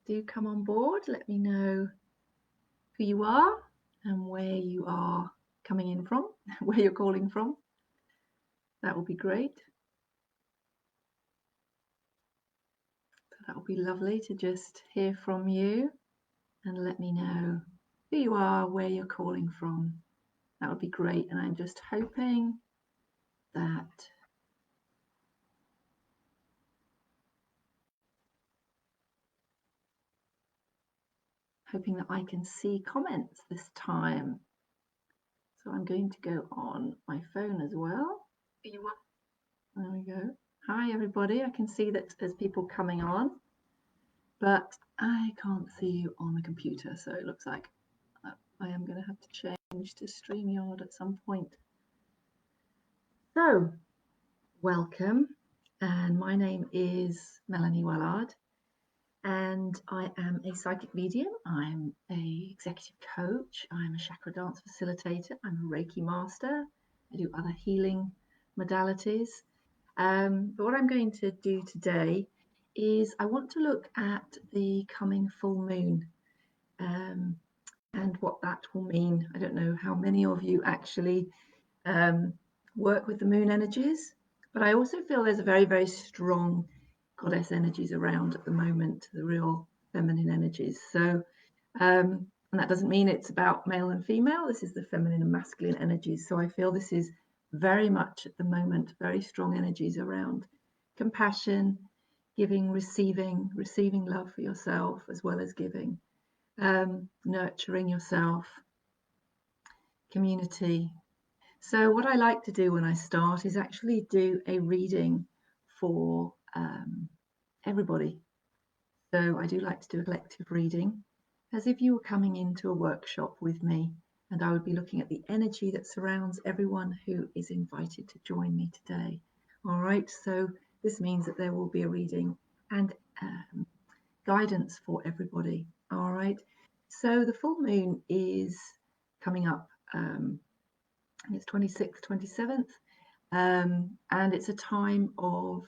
do come on board. Let me know who you are and where you are coming in from, where you're calling from. That will be great. So that will be lovely to just hear from you and let me know who you are, where you're calling from. That would be great. And I'm just hoping that I can see comments this time. So I'm going to go on my phone as well. There we go. Hi everybody. I can see that there's people coming on, but I can't see you on the computer. So it looks like I am going to have to change to StreamYard at some point. So welcome. And my name is Melanie Wellard. And I am a psychic medium. I'm a executive coach. I'm a chakra dance facilitator. I'm a Reiki master. I do other healing modalities. But what I'm going to do today is I want to look at the coming full moon and what that will mean. I don't know how many of you actually work with the moon energies, but I also feel there's a very, very strong goddess energies around at the moment, the real feminine energies. So, and that doesn't mean it's about male and female. This is the feminine and masculine energies. So I feel this is very much at the moment, very strong energies around compassion, giving, receiving love for yourself as well as giving, nurturing yourself, community. So what I like to do when I start is actually do a reading for everybody. So I do like to do a collective reading as if you were coming into a workshop with me, and I would be looking at the energy that surrounds everyone who is invited to join me today. All right, so this means that there will be a reading and guidance for everybody. All right, so the full moon is coming up. It's 26th, 27th, and it's a time of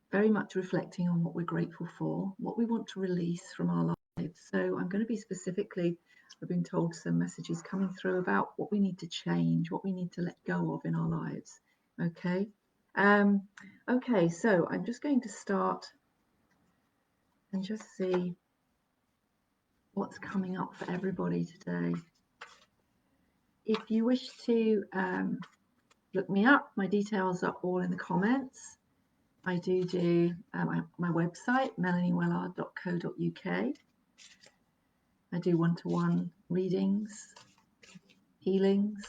very much reflecting on what we're grateful for, what we want to release from our lives. So I'm going to be specifically, I've been told some messages coming through about what we need to change, what we need to let go of in our lives. Okay. Okay, so I'm just going to start and just see what's coming up for everybody today. If you wish to look me up, my details are all in the comments. I do my website, melaniewellard.co.uk. I do one-to-one readings, healings.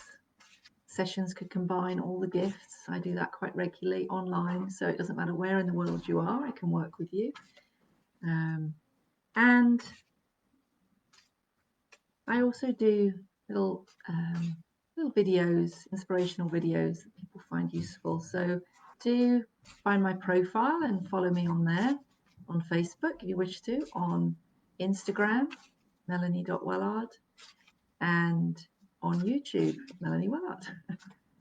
Sessions could combine all the gifts. I do that quite regularly online, so it doesn't matter where in the world you are, I can work with you. And I also do little videos, inspirational videos that people find useful. So do find my profile and follow me on there, on Facebook if you wish to, on Instagram, melanie.wellard, and on YouTube, Melanie Wellard.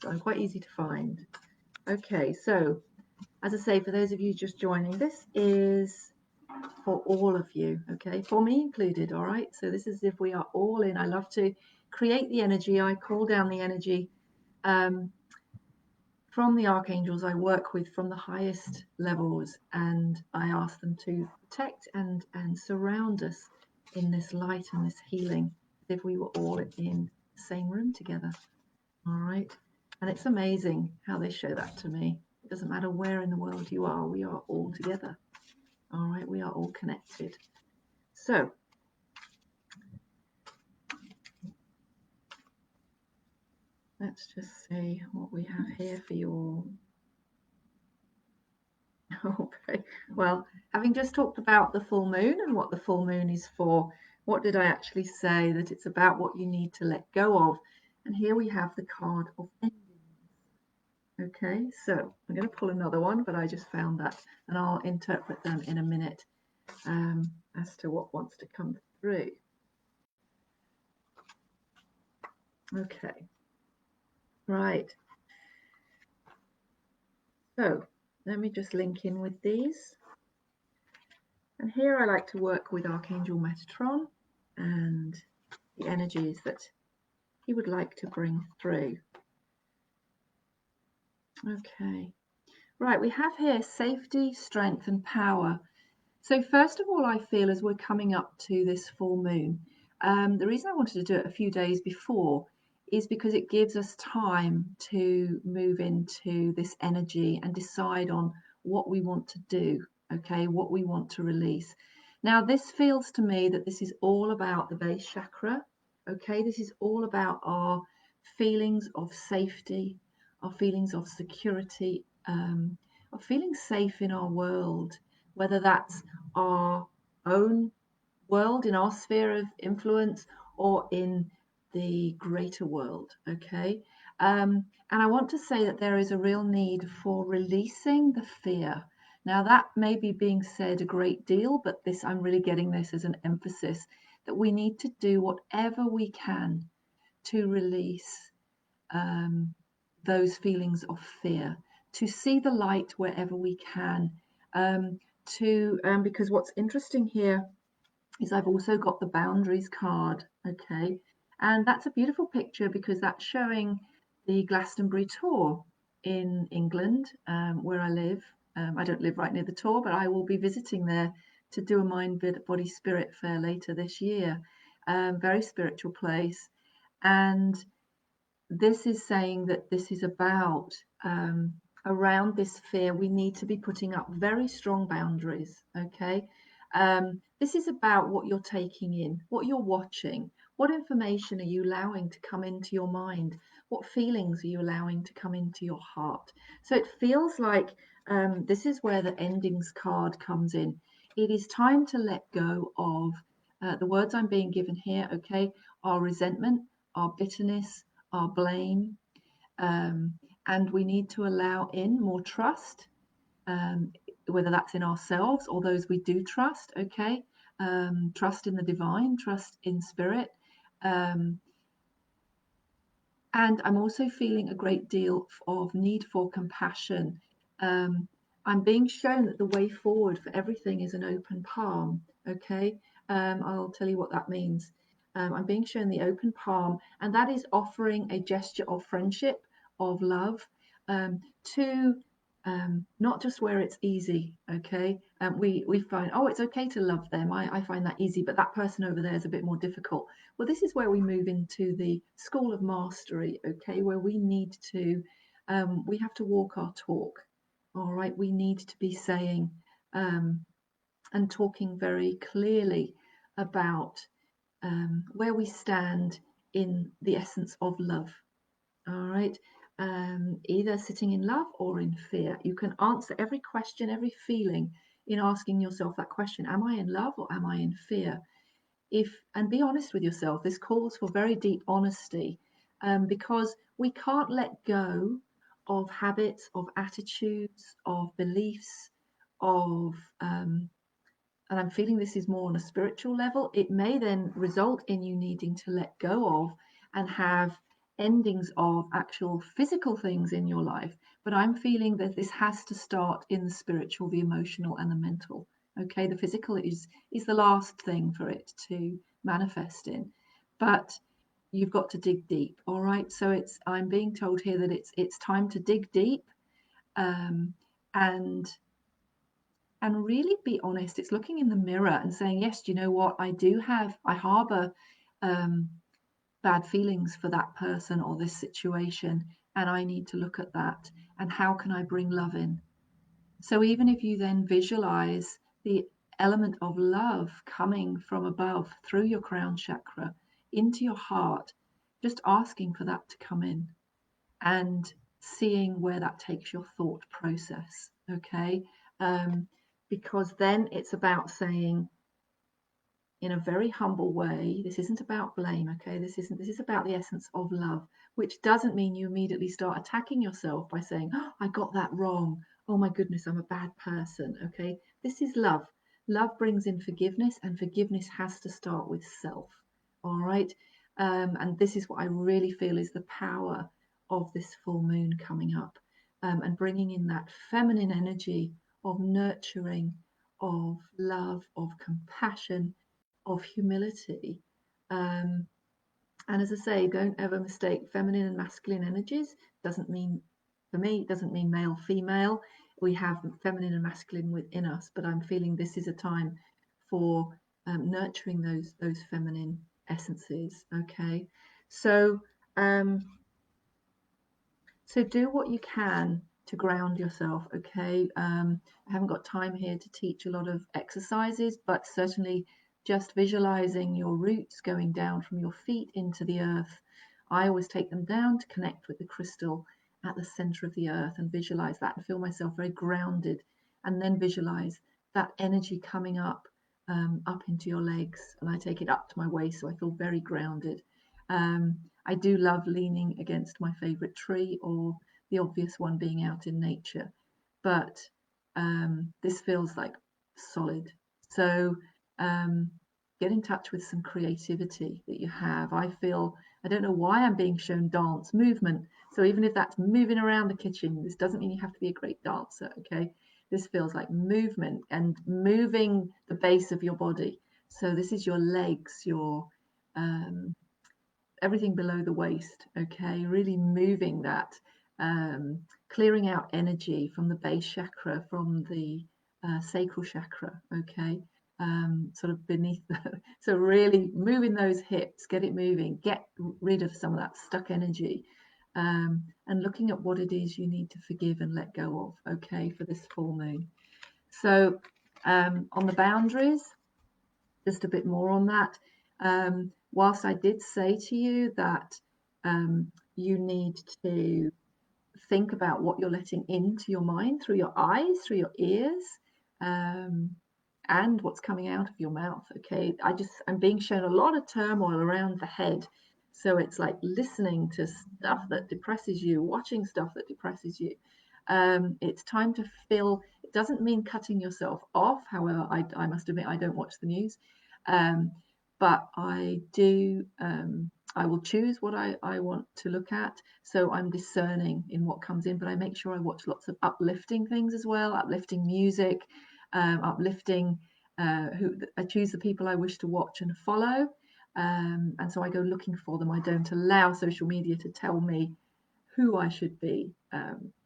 So I'm quite easy to find. Okay, so as I say, for those of you just joining, this is for all of you, okay, for me included. All right, so this is if we are all in. I love to create the energy. I call down the energy from the archangels I work with from the highest levels, and I ask them to protect and surround us in this light and this healing as if we were all in the same room together. All right, and it's amazing how they show that to me. It doesn't matter where in the world you are, we are all together. All right, we are all connected. So let's just see what we have here for you all. Okay, well, having just talked about the full moon and what the full moon is for, what did I actually say? That it's about what you need to let go of. And here we have the card of endings. Okay, so I'm going to pull another one, but I just found that, and I'll interpret them in a minute as to what wants to come through. Okay, right. So let me just link in with these. And here I like to work with Archangel Metatron and the energies that he would like to bring through. Okay, right, we have here safety, strength and power. So first of all, I feel as we're coming up to this full moon, the reason I wanted to do it a few days before is because it gives us time to move into this energy and decide on what we want to do, okay, what we want to release. Now, this feels to me that this is all about the base chakra, okay? This is all about our feelings of safety, our feelings of security, of feeling safe in our world, whether that's our own world in our sphere of influence or in the greater world, okay? And I want to say that there is a real need for releasing the fear. Now, that may be being said a great deal, but this, I'm really getting this as an emphasis that we need to do whatever we can to release those feelings of fear, to see the light wherever we can, because what's interesting here is I've also got the boundaries card, okay, and that's a beautiful picture because that's showing the Glastonbury Tor in England, where I live. I don't live right near the Tor, but I will be visiting there to do a mind, body, spirit fair later this year. Very spiritual place, and this is saying that this is about around this fear, we need to be putting up very strong boundaries, okay? This is about what you're taking in, what you're watching, what information are you allowing to come into your mind, what feelings are you allowing to come into your heart. So it feels like this is where the endings card comes in. It is time to let go of the words I'm being given here, okay, our resentment, our bitterness, our blame, um, and we need to allow in more trust, um, whether that's in ourselves or those we do trust, okay? Trust in the divine, trust in spirit. Um, and I'm also feeling a great deal of need for compassion. Um, I'm being shown that the way forward for everything is an open palm, okay? I'll tell you what that means. I'm being shown the open palm, and that is offering a gesture of friendship, of love, to not just where it's easy, okay? We find, oh, it's okay to love them. I find that easy, but that person over there is a bit more difficult. Well, this is where we move into the school of mastery, okay, where we need to, we have to walk our talk, all right? We need to be saying and talking very clearly about where we stand in the essence of love, all right? Either sitting in love or in fear. You can answer every question, every feeling in asking yourself that question, am I in love or am I in fear? And be honest with yourself. This calls for very deep honesty, because we can't let go of habits, of attitudes, of beliefs, of and I'm feeling this is more on a spiritual level. It may then result in you needing to let go of and have endings of actual physical things in your life. But I'm feeling that this has to start in the spiritual, the emotional, and the mental. Okay, the physical is the last thing for it to manifest in, but you've got to dig deep. All right, so I'm being told here that it's time to dig deep, um, and really be honest. It's looking in the mirror and saying, yes, do you know what? I harbor um, bad feelings for that person or this situation, and I need to look at that. And how can I bring love in? So even if you then visualize the element of love coming from above through your crown chakra into your heart, just asking for that to come in and seeing where that takes your thought process, okay? Because then it's about saying in a very humble way, this isn't about blame, okay? This is about the essence of love, which doesn't mean you immediately start attacking yourself by saying, oh, I got that wrong. Oh my goodness, I'm a bad person, okay? This is love. Love brings in forgiveness, and forgiveness has to start with self, all right? And this is what I really feel is the power of this full moon coming up, and bringing in that feminine energy of nurturing, of love, of compassion, of humility. Um, and as I say, don't ever mistake feminine and masculine energies. Doesn't mean, for me, it doesn't mean male, female. We have feminine and masculine within us, but I'm feeling this is a time for nurturing those feminine essences. Okay, so um, so do what you can to ground yourself. Okay, I haven't got time here to teach a lot of exercises, but certainly just visualizing your roots going down from your feet into the earth. I always take them down to connect with the crystal at the center of the earth and visualize that and feel myself very grounded, and then visualize that energy coming up into your legs, and I take it up to my waist, so I feel very grounded. I do love leaning against my favorite tree, or the obvious one being out in nature, but this feels like solid. So um, get in touch with some creativity that you have. I don't know why I'm being shown dance movement. So even if that's moving around the kitchen, this doesn't mean you have to be a great dancer, okay? This feels like movement and moving the base of your body. So this is your legs, your um, everything below the waist, okay? Really moving that, clearing out energy from the base chakra, from the sacral chakra, okay? Sort of beneath so really moving those hips, get it moving, get rid of some of that stuck energy, and looking at what it is you need to forgive and let go of, okay, for this full moon. So on the boundaries, just a bit more on that. Whilst I did say to you that you need to think about what you're letting into your mind through your eyes, through your ears, um, and what's coming out of your mouth. Okay, I'm being shown a lot of turmoil around the head. So it's like listening to stuff that depresses you, watching stuff that depresses you. It's time to fill. It doesn't mean cutting yourself off. However, I must admit I don't watch the news, um, but I do. I will choose what I want to look at. So I'm discerning in what comes in, but I make sure I watch lots of uplifting things as well, uplifting music, uplifting. I choose the people I wish to watch and follow, and so I go looking for them. I don't allow social media to tell me who I should be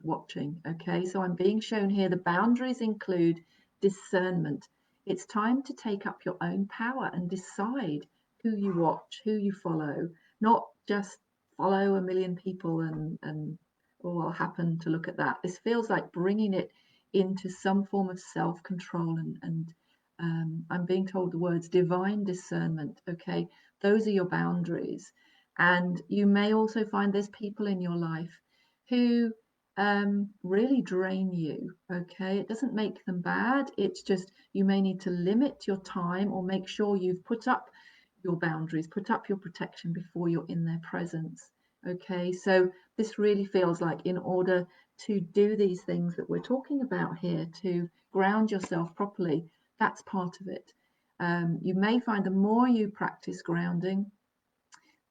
watching. Okay, so I'm being shown here the boundaries include discernment. It's time to take up your own power and decide who you watch, who you follow, not just follow a million people and oh, I'll happen to look at that. This feels like bringing it into some form of self-control, and I'm being told the words divine discernment. Okay, those are your boundaries. And you may also find there's people in your life who really drain you. Okay, it doesn't make them bad. It's just you may need to limit your time or make sure you've put up your boundaries, put up your protection before you're in their presence. Okay, so this really feels like in order to do these things that we're talking about here, to ground yourself properly, that's part of it. You may find the more you practice grounding,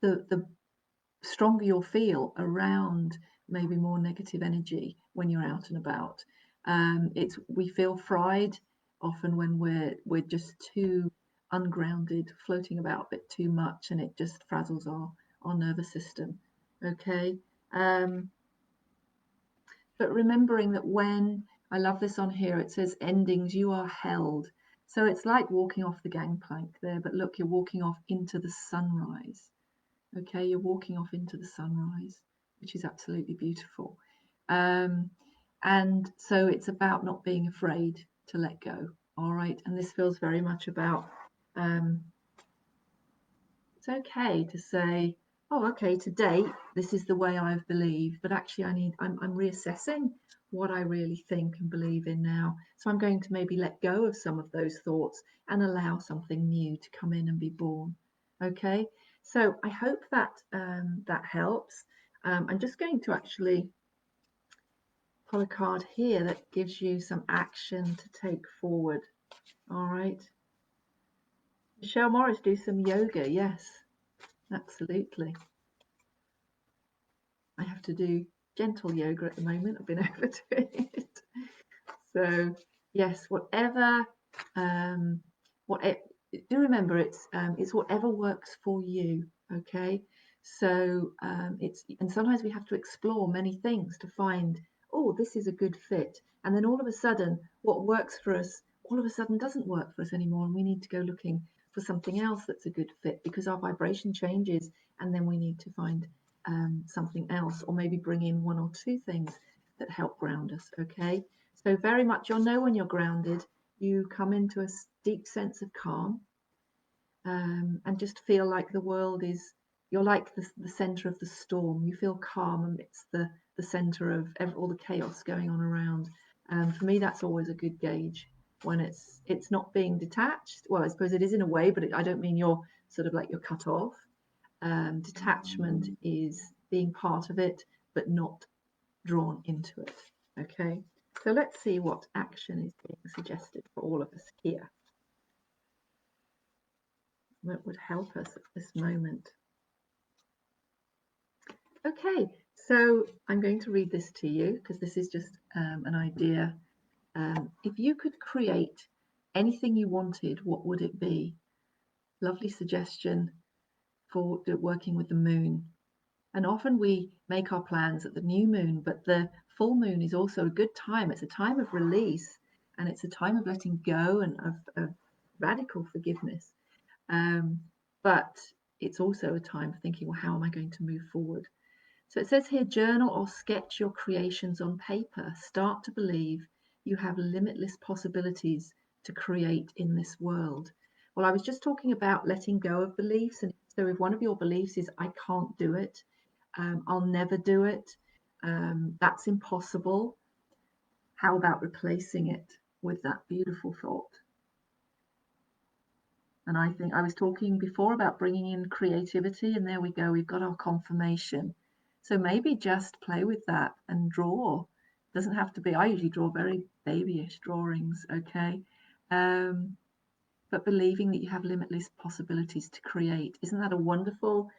the stronger you'll feel around maybe more negative energy when you're out and about. We feel fried often when we're just too ungrounded, floating about a bit too much, and it just frazzles our nervous system. Okay. Um, but remembering that when I love this on here, it says endings, you are held. So it's like walking off the gangplank there, but look, you're walking off into the sunrise. Okay, you're walking off into the sunrise, which is absolutely beautiful. Um, and so it's about not being afraid to let go. All right, and this feels very much about it's okay to say, oh, okay, today this is the way I've believed, but actually I'm reassessing what I really think and believe in now. So I'm going to maybe let go of some of those thoughts and allow something new to come in and be born. Okay, so I hope that that helps. I'm just going to actually pull a card here that gives you some action to take forward. All right. Michelle Morris, do some yoga. Yes, absolutely. I have to do gentle yoga at the moment. I've been overdoing it. So yes, whatever what it, do remember it's whatever works for you. Okay, so and sometimes we have to explore many things to find, oh, this is a good fit, and then all of a sudden what works for us all of a sudden doesn't work for us anymore, and we need to go looking for something else that's a good fit because our vibration changes, and then we need to find something else, or maybe bring in one or two things that help ground us. Okay, so very much you'll know when you're grounded. You come into a deep sense of calm, and just feel like the world is, you're like the center of the storm. You feel calm amidst the center of all the chaos going on around. For me, that's always a good gauge when it's not being detached. Well, I suppose it is in a way, but I don't mean you're sort of like you're cut off. Detachment is being part of it, but not drawn into it. Okay, so let's see what action is being suggested for all of us here. What would help us at this moment? Okay, so I'm going to read this to you because this is just an idea. If you could create anything you wanted, what would it be? Lovely suggestion for working with the moon. And often we make our plans at the new moon, but the full moon is also a good time. It's a time of release, and it's a time of letting go and of radical forgiveness. But it's also a time for thinking, well, how am I going to move forward? So it says here, journal or sketch your creations on paper. Start to believe you have limitless possibilities to create in this world. Well, I was just talking about letting go of beliefs. And so if one of your beliefs is, I can't do it, I'll never do it, that's impossible, how about replacing it with that beautiful thought? And I think I was talking before about bringing in creativity, and there we go, we've got our confirmation. So maybe just play with that and draw. It doesn't have to be, I usually draw very babyish drawings, okay? But believing that you have limitless possibilities to create. Isn't that a wonderful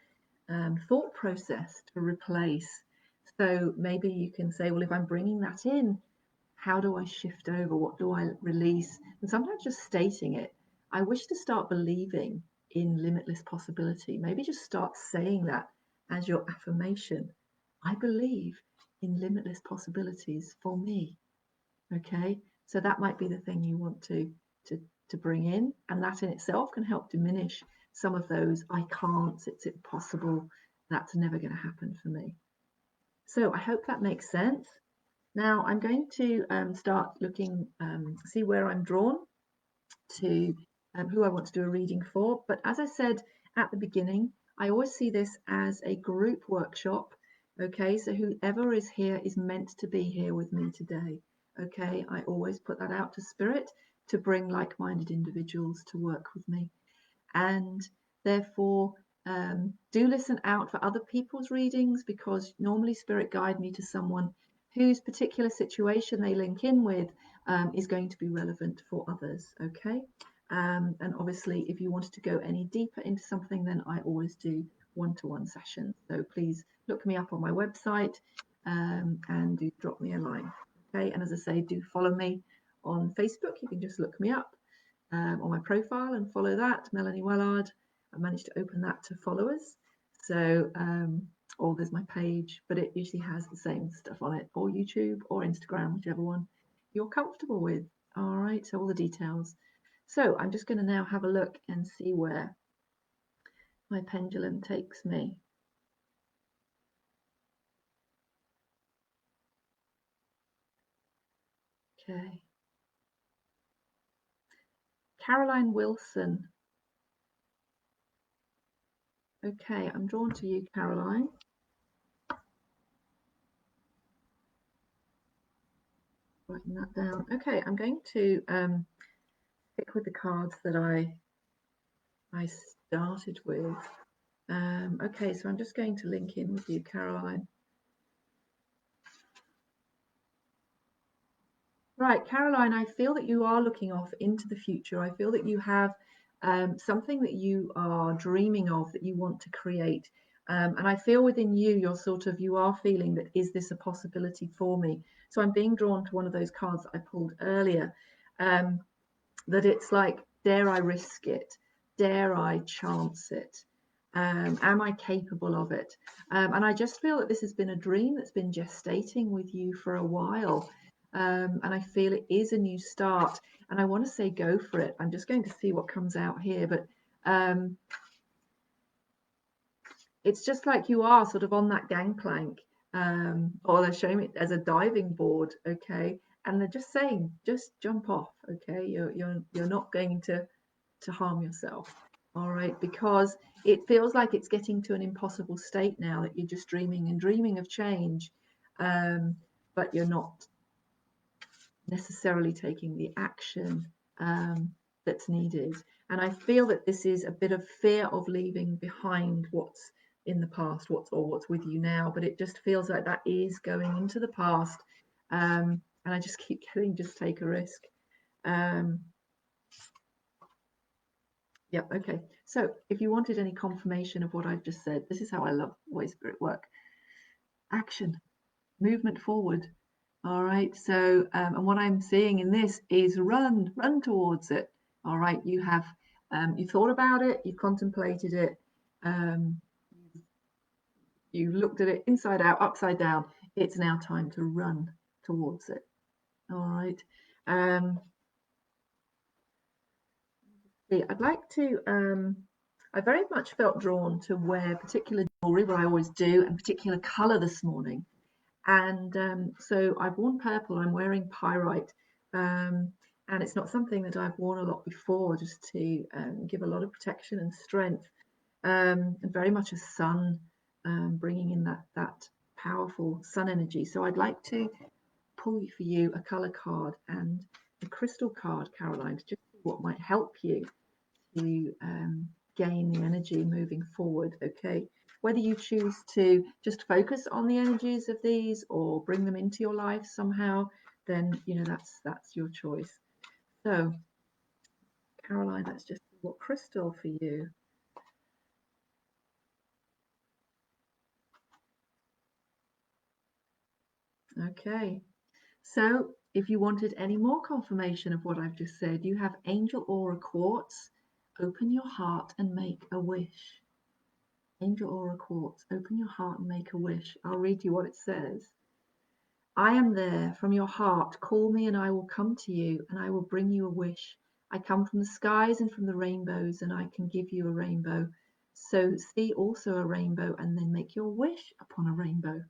thought process to replace? So maybe you can say, well, if I'm bringing that in, how do I shift over? What do I release? And sometimes just stating it. I wish to start believing in limitless possibility. Maybe just start saying that as your affirmation. I believe in limitless possibilities for me. Okay, so that might be the thing you want to bring in, and that in itself can help diminish some of those I can't, it's impossible, that's never going to happen for me. So I hope that makes sense. Now I'm going to start looking, see where I'm drawn to, who I want to do a reading for. But as I said at the beginning, I always see this as a group workshop. Okay, so whoever is here is meant to be here with me today. Okay, I always put that out to spirit to bring like-minded individuals to work with me. And therefore, do listen out for other people's readings, because normally spirit guide me to someone whose particular situation they link in with is going to be relevant for others. Okay, and obviously if you wanted to go any deeper into something, then I always do one-to-one sessions, so please look me up on my website and do drop me a line. Okay, and as I say, do follow me on Facebook. You can just look me up on my profile and follow that, Melanie Wellard. I managed to open that to followers. So, or there's my page, but it usually has the same stuff on it, or YouTube or Instagram, whichever one you're comfortable with. All right, so all the details. So I'm just going to now have a look and see where my pendulum takes me. Okay. Caroline Wilson. Okay, I'm drawn to you, Caroline. Writing that down. Okay, I'm going to stick with the cards that I started with. Okay, so I'm just going to link in with you, Caroline. Right, Caroline, I feel that you are looking off into the future. I feel that you have something that you are dreaming of, that you want to create. And I feel within you, you are feeling that, is this a possibility for me? So I'm being drawn to one of those cards that I pulled earlier. that it's like, dare I risk it? Dare I chance it? Am I capable of it? And I just feel that this has been a dream that's been gestating with you for a while. And I feel it is a new start. And I want to say go for it. I'm just going to see what comes out here. But it's just like you are sort of on that gangplank, or they're showing it as a diving board, okay? And they're just saying, just jump off, okay? You're not going to harm yourself, all right? Because it feels like it's getting to an impossible state now that you're just dreaming and dreaming of change, but you're not necessarily taking the action that's needed. And I feel that this is a bit of fear of leaving behind what's in the past, what's with you now. But it just feels like that is going into the past. And I just keep getting, just take a risk. Yeah, okay. So if you wanted any confirmation of what I've just said, this is how I love Holy Spirit work. Action, movement forward. All right. So, and what I'm seeing in this is run towards it. All right. You have, you thought about it, you've contemplated it, you looked at it inside out, upside down. It's now time to run towards it. All right. I'd like to, I very much felt drawn to wear particular jewelry, what I always do, and particular colour this morning. And so I've worn purple, I'm wearing pyrite, and it's not something that I've worn a lot before, just to give a lot of protection and strength, and very much a sun, bringing in that powerful sun energy. So I'd like to pull for you a colour card and a crystal card, Caroline, to just see what might help you to gain the energy moving forward, okay? Whether you choose to just focus on the energies of these or bring them into your life somehow, then that's your choice. So, Caroline, let's just see what crystal for you. Okay, so if you wanted any more confirmation of what I've just said, you have Angel Aura Quartz. Open your heart and make a wish. Angel Aura Quartz, open your heart and make a wish. I'll read you what it says. I am there from your heart. Call me and I will come to you and I will bring you a wish. I come from the skies and from the rainbows and I can give you a rainbow. So see also a rainbow and then make your wish upon a rainbow.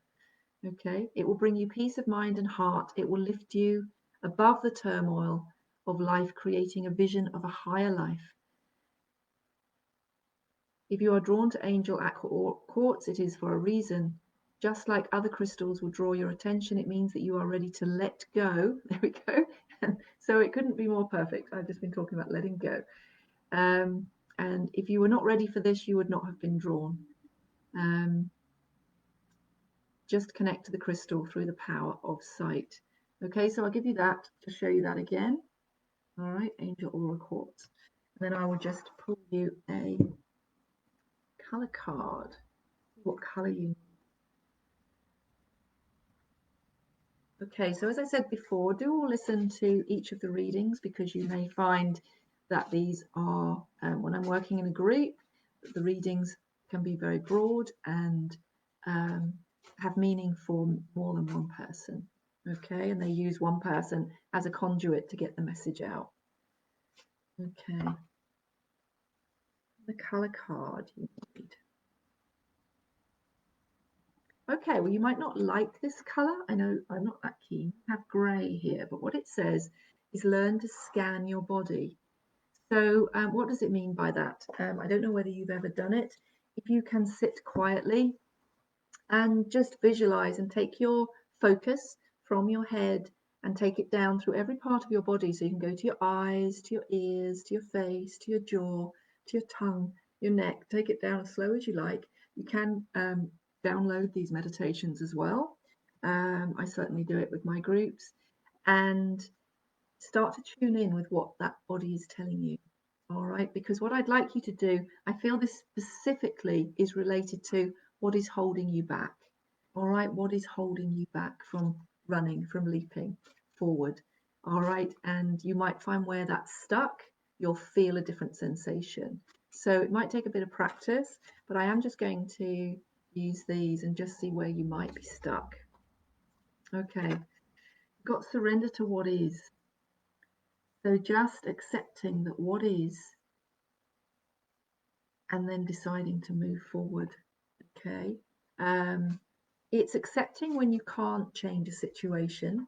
Okay, it will bring you peace of mind and heart. It will lift you above the turmoil of life, creating a vision of a higher life. If you are drawn to Angel Aqua Quartz, it is for a reason. Just like other crystals will draw your attention, it means that you are ready to let go. There we go. So it couldn't be more perfect. I've just been talking about letting go. And if you were not ready for this, you would not have been drawn. Just connect to the crystal through the power of sight. Okay, so I'll give you that to show you that again. All right, Angel Aura Quartz. And then I will just pull you a color card. What color you need. Okay, so as I said before, do all listen to each of the readings, because you may find that these are, when I'm working in a group, the readings can be very broad and have meaning for more than one person. Okay, and they use one person as a conduit to get the message out. Okay, the color card you need. Okay, well, you might not like this color. I know I'm not that keen. I have gray here, but what it says is learn to scan your body. So what does it mean by that? I don't know whether you've ever done it. If you can sit quietly and just visualize and take your focus from your head and take it down through every part of your body. So you can go to your eyes, to your ears, to your face, to your jaw, to your tongue, your neck. Take it down as slow as you like. You can download these meditations as well. I certainly do it with my groups, and start to tune in with what that body is telling you. All right, because what I'd like you to do, I feel this specifically is related to what is holding you back. All right, what is holding you back from running, from leaping forward? all right? And you might find where that's stuck, you'll feel a different sensation. So it might take a bit of practice, but I am just going to use these and just see where you might be stuck. Okay, got surrender to what is. So just accepting that what is, and then deciding to move forward. Okay, it's accepting when you can't change a situation,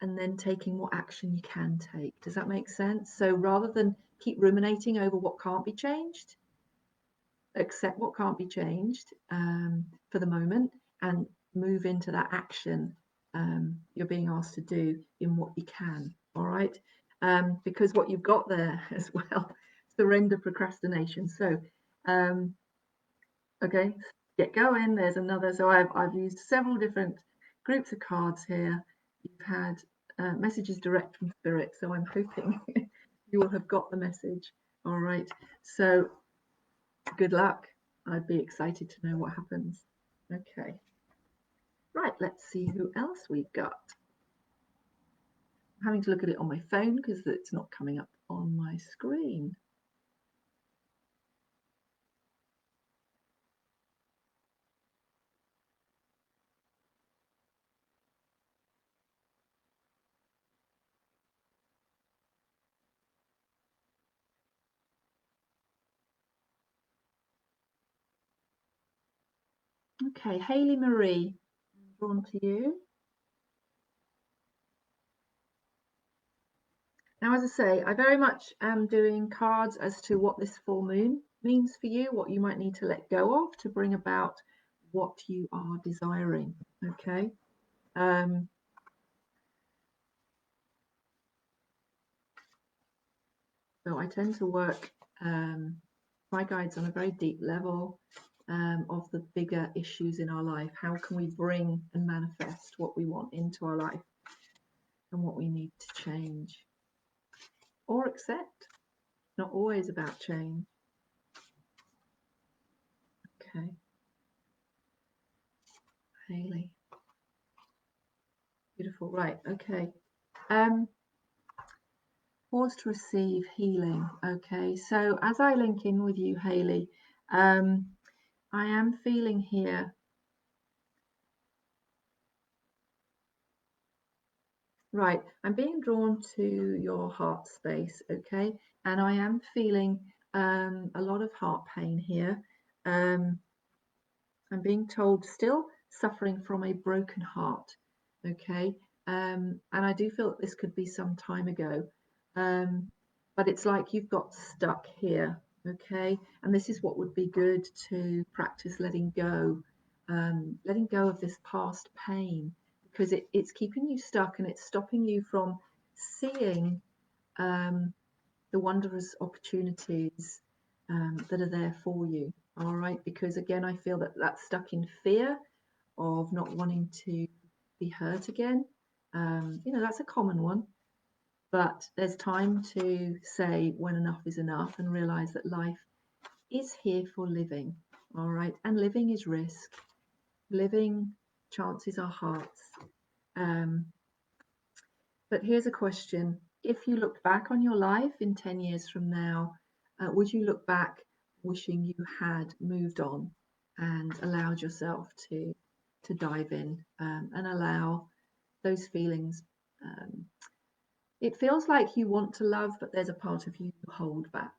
and then taking what action you can take. Does that make sense? So rather than keep ruminating over what can't be changed, accept what can't be changed for the moment, and move into that action you're being asked to do in what you can. All right, because what you've got there as well, surrender procrastination. So okay, get going. There's another. So I've used several different groups of cards here. You've had messages direct from spirit, so I'm hoping you will have got the message. All right, so good luck. I'd be excited to know what happens. Okay, right, let's see who else we've got. I'm having to look at it on my phone because it's not coming up on my screen. Okay, Haley Marie, I'm drawn to you. Now, as I say, I very much am doing cards as to what this full moon means for you, what you might need to let go of to bring about what you are desiring. Okay. So I tend to work my guides on a very deep level of the bigger issues in our life. How can we bring and manifest what we want into our life and what we need to change or accept? Not always about change. Okay. Haley. Beautiful. Right. Okay. Pause to receive healing. Okay. So as I link in with you, Haley, I am feeling here. Right. I'm being drawn to your heart space. Okay. And I am feeling a lot of heart pain here. I'm being told still suffering from a broken heart. Okay. And I do feel that this could be some time ago. But it's like you've got stuck here. Okay. And this is what would be good to practice letting go of this past pain, because it's keeping you stuck and it's stopping you from seeing the wondrous opportunities that are there for you. All right. Because again, I feel that that's stuck in fear of not wanting to be hurt again. That's a common one. But there's time to say when enough is enough and realize that life is here for living. All right. And living is risk. Living chances are hearts. But here's a question. If you looked back on your life in 10 years from now, would you look back wishing you had moved on and allowed yourself to dive in and allow those feelings? It feels like you want to love, but there's a part of you you hold back.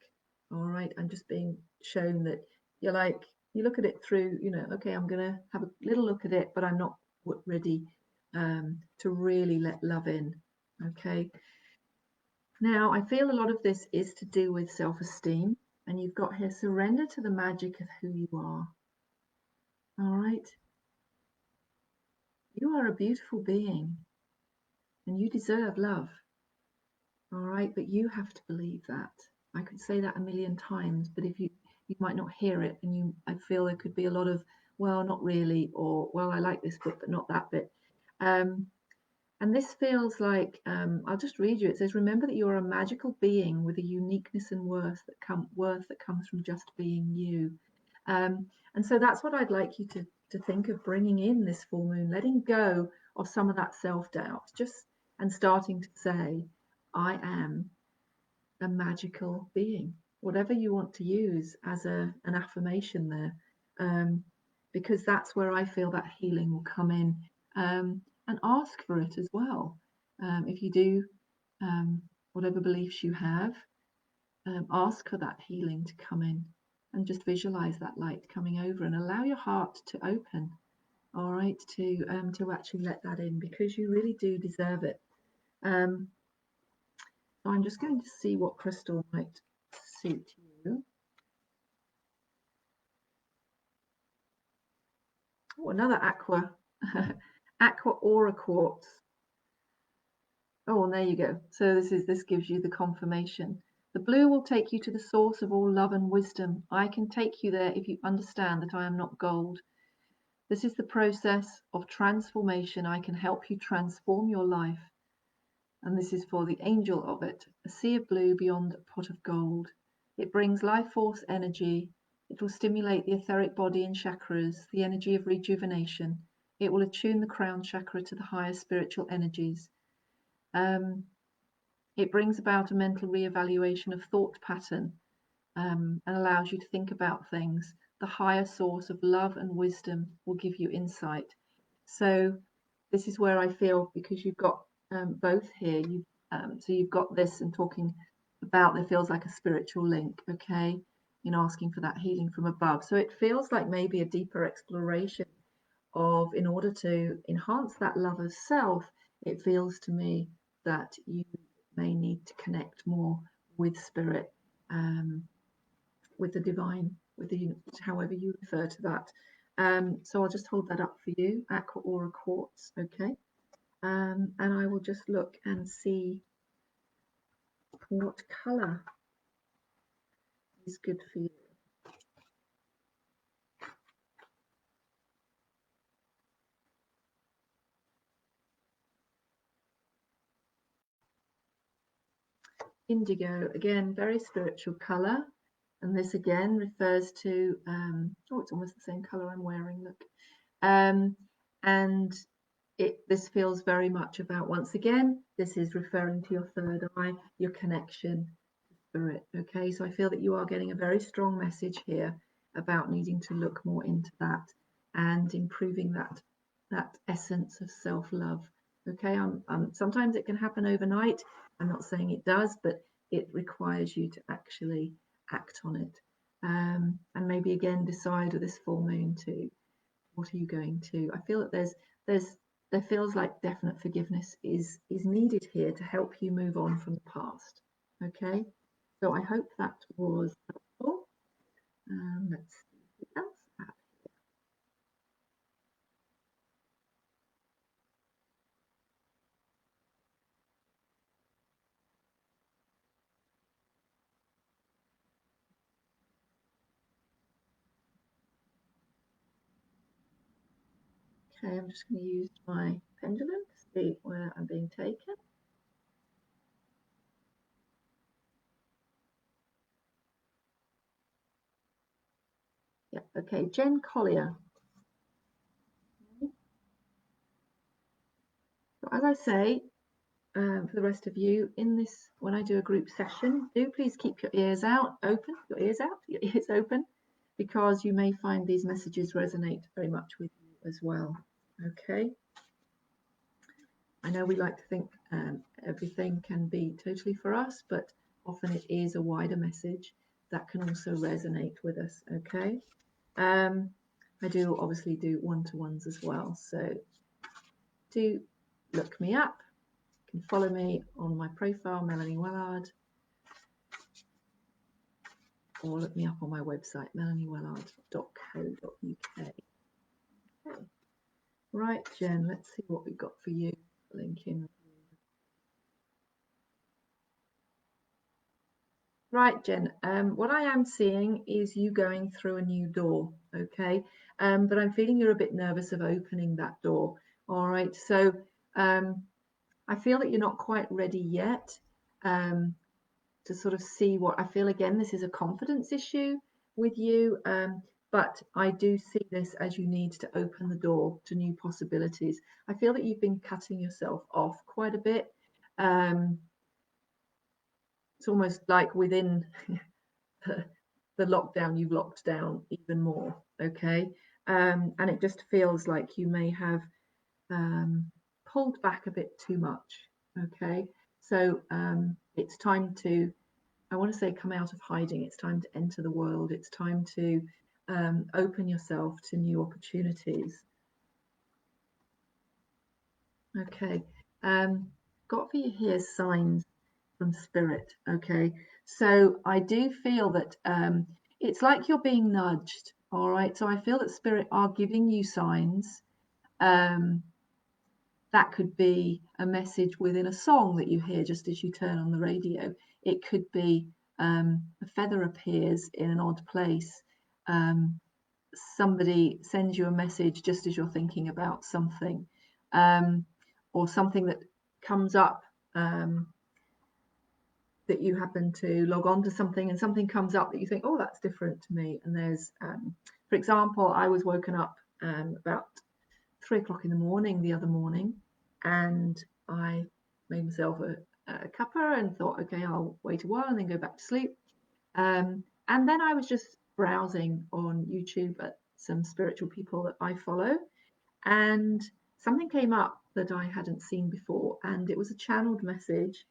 All right. I'm just being shown that you're like, you look at it through, okay, I'm going to have a little look at it, but I'm not ready to really let love in. Okay. Now, I feel a lot of this is to do with self-esteem, and you've got here surrender to the magic of who you are. All right. You are a beautiful being and you deserve love. All right. But you have to believe that. I could say that a million times, but if you might not hear it, and I feel there could be a lot of, well, not really, or well, I like this bit, but not that bit. And this feels like, I'll just read you. It says, remember that you are a magical being with a uniqueness and worth that comes from just being you. And so that's what I'd like you to think of bringing in this full moon, letting go of some of that self-doubt. Just and starting to say, I am a magical being, whatever you want to use as an affirmation there, because that's where I feel that healing will come in, and ask for it as well. If you do, whatever beliefs you have, ask for that healing to come in, and just visualize that light coming over and allow your heart to open, all right, to actually let that in, because you really do deserve it. So I'm just going to see what crystal might suit you. Oh, another aqua, aqua aura quartz. Oh, and there you go. So this gives you the confirmation. The blue will take you to the source of all love and wisdom. I can take you there if you understand that I am not gold. This is the process of transformation. I can help you transform your life. And this is for the angel of it, a sea of blue beyond a pot of gold. It brings life force energy. It will stimulate the etheric body and chakras, the energy of rejuvenation. It will attune the crown chakra to the higher spiritual energies. It brings about a mental reevaluation of thought pattern, and allows you to think about things. The higher source of love and wisdom will give you insight. So this is where I feel, because you've got both here, so you've got this and talking about, there feels like a spiritual link, okay, asking for that healing from above. So it feels like maybe a deeper exploration of, in order to enhance that love of self, it feels to me that you may need to connect more with spirit, with the divine, with the, however you refer to that. So I'll just hold that up for you, aqua aura quartz, okay? And I will just look and see what color is good for you. Indigo, again, very spiritual color. And this again refers to, oh, it's almost the same color I'm wearing, look. And this feels very much about, once again, this is referring to your third eye, your connection to spirit, okay? So I feel that you are getting a very strong message here about needing to look more into that and improving that essence of self-love, okay? Sometimes it can happen overnight. I'm not saying it does, but it requires you to actually act on it, and maybe again decide with this full moon too, what are you going to? I feel that there feels like definite forgiveness is needed here to help you move on from the past, okay? So I hope that was helpful. Let's see what else I have. Okay, I'm just going to use my pendulum to see where I'm being taken. Yeah, okay, Jen Collier. So as I say, for the rest of you, in this, when I do a group session, do please keep your ears open, your ears open, because you may find these messages resonate very much with you as well, okay? I know we like to think everything can be totally for us, but often it is a wider message that can also resonate with us, okay? I do obviously do one-to-ones as well, so do look me up. You can follow me on my profile, Melanie Wellard, or look me up on my website, melaniewellard.co.uk. Okay. Right, Jen, let's see what we've got for you. Link in. Right, Jen, what I am seeing is you going through a new door, okay? But I'm feeling you're a bit nervous of opening that door, all right? So I feel that you're not quite ready yet to sort of see what, I feel again, this is a confidence issue with you. but I do see this as you need to open the door to new possibilities. I feel that you've been cutting yourself off quite a bit. It's almost like within the lockdown, you've locked down even more, okay? And it just feels like you may have pulled back a bit too much, okay? So it's time to, I want to say, come out of hiding. It's time to enter the world. It's time to open yourself to new opportunities. Okay, got for you here signs from spirit. Okay, so I do feel that it's like you're being nudged. All right, so I feel that spirit are giving you signs. Um, that could be a message within a song that you hear just as you turn on the radio. It could be a feather appears in an odd place. Somebody sends you a message just as you're thinking about something, or something that comes up, that you happen to log on to something and something comes up that you think, oh, that's different to me. And there's, for example, I was woken up about 3 o'clock in the morning the other morning, and I made myself a cuppa and thought, okay, I'll wait a while and then go back to sleep. And then I was just browsing on YouTube at some spiritual people that I follow, and something came up that I hadn't seen before, and it was a channeled message.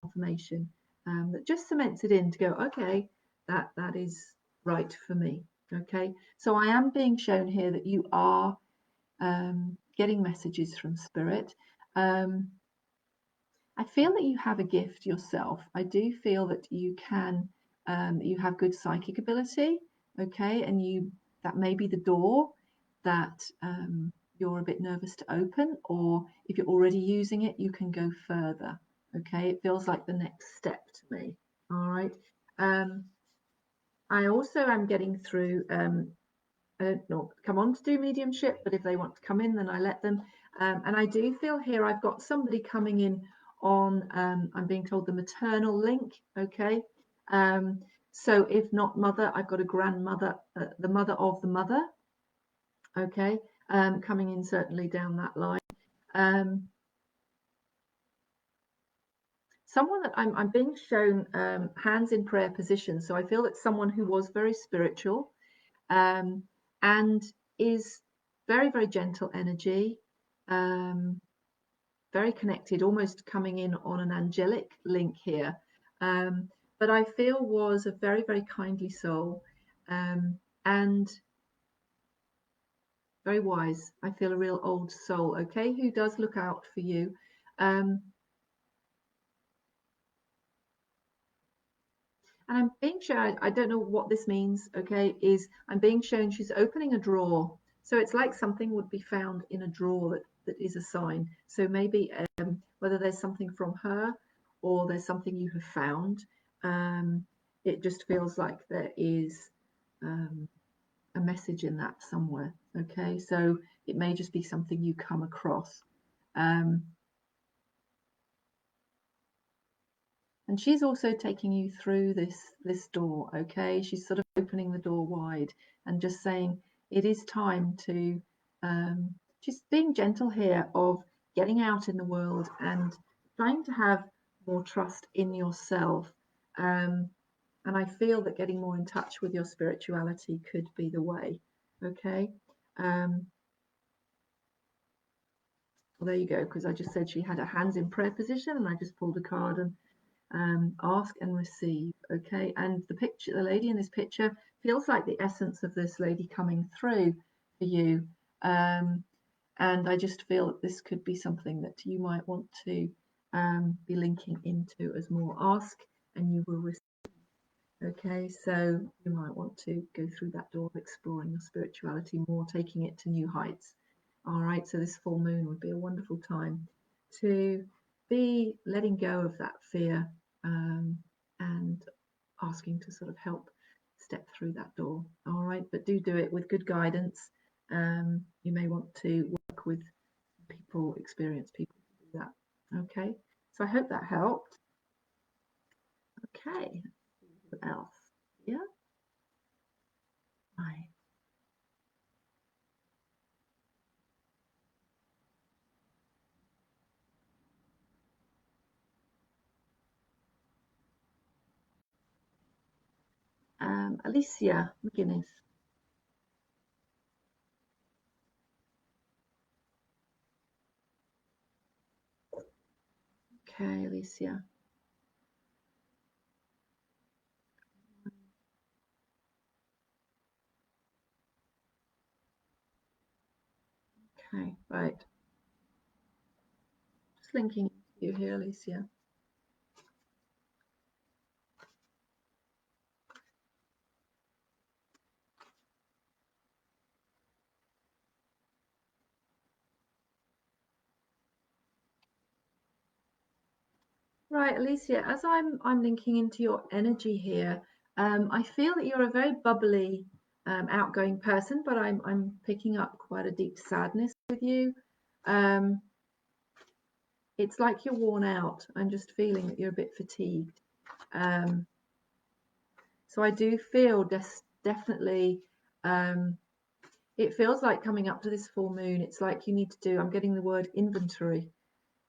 Confirmation, that just cements it in to go, okay, that is right for me. Okay, so I am being shown here that you are getting messages from spirit. I feel that you have a gift yourself. I do feel that you can, you have good psychic ability, okay, and you, that may be the door that you're a bit nervous to open, or if you're already using it, you can go further. Okay, it feels like the next step to me. All right. I also am getting through. I don't know, come on to do mediumship, but if they want to come in, then I let them. And I do feel here I've got somebody coming in on, I'm being told, the maternal link. Okay. So if not mother, I've got a grandmother, the mother of the mother. Okay. Coming in certainly down that line. Someone that I'm being shown hands in prayer position. So I feel that someone who was very spiritual, and is very, very gentle energy, very connected, almost coming in on an angelic link here. But I feel was a very, very kindly soul, and very wise. I feel a real old soul, okay, who does look out for you. And I'm being shown, I don't know what this means, okay, is I'm being shown she's opening a drawer. So it's like something would be found in a drawer that is a sign. So maybe whether there's something from her or there's something you have found, it just feels like there is a message in that somewhere, okay? So it may just be something you come across. And she's also taking you through this door, okay? She's sort of opening the door wide and just saying it is time to, she's being gentle here of getting out in the world and trying to have more trust in yourself. And I feel that getting more in touch with your spirituality could be the way, okay? Well, there you go, because I just said she had her hands in prayer position and I just pulled a card and ask and receive. Okay, and the picture, the lady in this picture feels like the essence of this lady coming through for you, and I just feel that this could be something that you might want to be linking into as more. Ask and you will receive. Okay, so you might want to go through that door of exploring your spirituality more, taking it to new heights. All right, so this full moon would be a wonderful time to be letting go of that fear, and asking to sort of help step through that door. All right, but do it with good guidance. You may want to work with people, experienced people to do that. Okay, so I hope that helped. Okay, what else? Yeah, right. Alicia McGuinness. Okay, Alicia. Okay, right. Just linking to you here, Alicia. Right, Alicia, as I'm linking into your energy here, I feel that you're a very bubbly, outgoing person, but I'm picking up quite a deep sadness with you. Um, it's like you're worn out. I'm just feeling that you're a bit fatigued. Um, so I do feel definitely, um, it feels like coming up to this full moon, it's like you need to do, I'm getting the word inventory,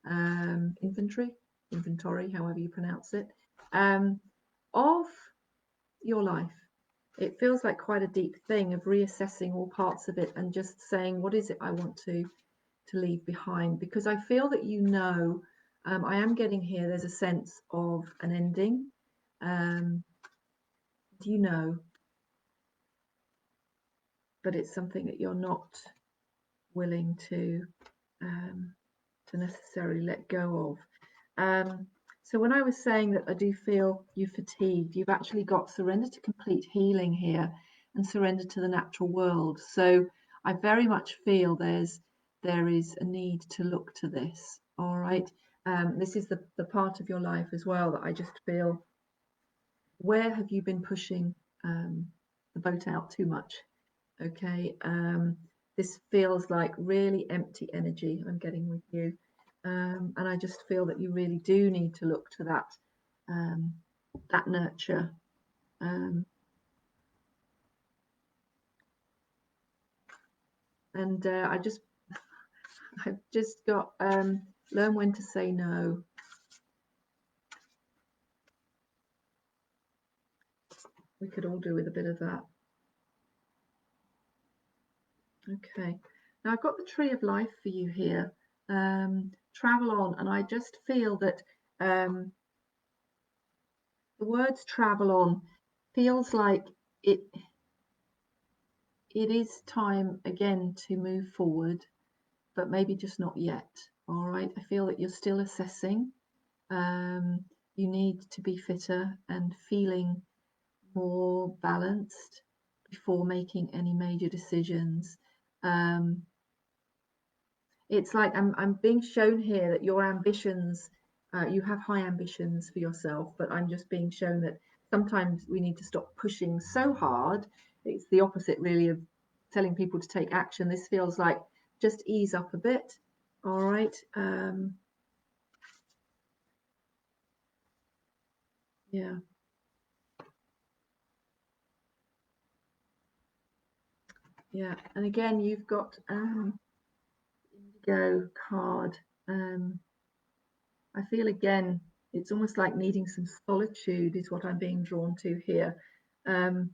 inventory, inventory, however you pronounce it, of your life. It feels like quite a deep thing of reassessing all parts of it and just saying, what is it I want to leave behind? Because I feel that I am getting here, there's a sense of an ending. Um, do you know? But it's something that you're not willing to necessarily let go of. So when I was saying that I do feel you fatigued, you've actually got surrender to complete healing here and surrender to the natural world. So I very much feel there is a need to look to this. All right. This is the part of your life as well that I just feel, where have you been pushing the boat out too much? Okay, this feels like really empty energy I'm getting with you, and I just feel that you really do need to look to um, that nurture. Um, and I've just got learn when to say no. We could all do with a bit of that. Okay, now I've got the tree of life for you here. Travel on, and I just feel that um, the words travel on feels like it it is time again to move forward, but maybe just not yet. All right, I feel that you're still assessing. Um, you need to be fitter and feeling more balanced before making any major decisions. Um, it's like I'm being shown here that your ambitions, you have high ambitions for yourself, but I'm just being shown that sometimes we need to stop pushing so hard. It's the opposite, really, of telling people to take action. This feels like just ease up a bit. All right. Yeah. Yeah. And again, you've got Indigo card. Um, I feel again, it's almost like needing some solitude is what I'm being drawn to here. Um,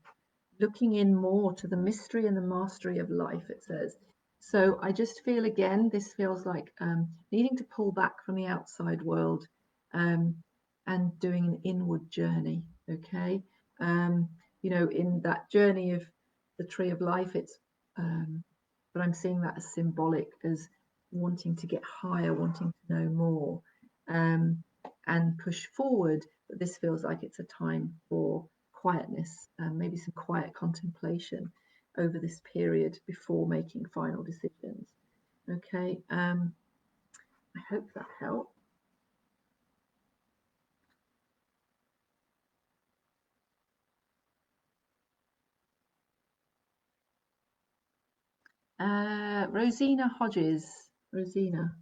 Looking in more to the mystery and the mastery of life, it says. So I just feel again, this feels like needing to pull back from the outside world, um, and doing an inward journey. Okay. Um, in that journey of the tree of life, um, but I'm seeing that as symbolic, as wanting to get higher, wanting to know more, um, and push forward. But this feels like it's a time for quietness, maybe some quiet contemplation over this period before making final decisions. Okay, I hope that helped. Rosina Hodges. Rosina.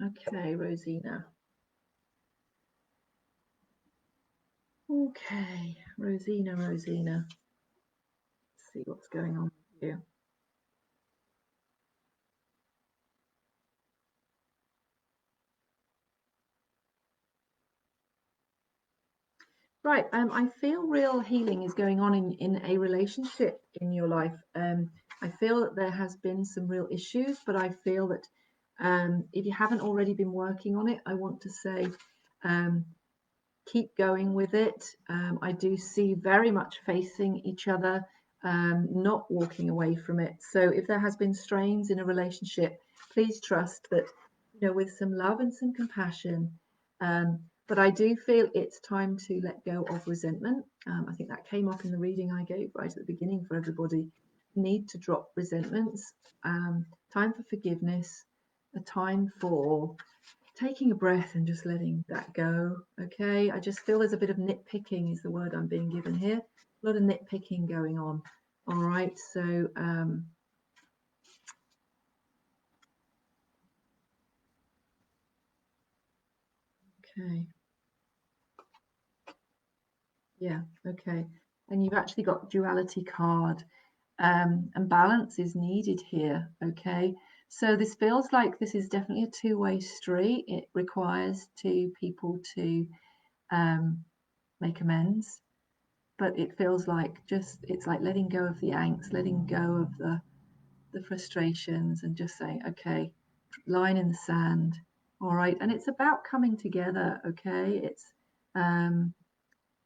Okay, Rosina. Okay, Rosina. Let's see what's going on with you. Right, I feel real healing is going on in a relationship in your life. I feel that there has been some real issues, but I feel that if you haven't already been working on it, I want to say um, keep going with it. I do see very much facing each other, not walking away from it. So if there has been strains in a relationship, please trust that, with some love and some compassion. But I do feel it's time to let go of resentment. I think that came up in the reading I gave right at the beginning for everybody. Need to drop resentments. Time for forgiveness. A time for taking a breath and just letting that go. Okay, I just feel there's a bit of nitpicking is the word I'm being given here. A lot of nitpicking going on. All right, so okay, yeah, okay, and you've actually got duality card, and balance is needed here. Okay, so this feels like this is definitely a two-way street. It requires two people to make amends, but it feels like it's like letting go of the angst, letting go of the frustrations, and just saying, okay, line in the sand. All right, and it's about coming together. Okay, it's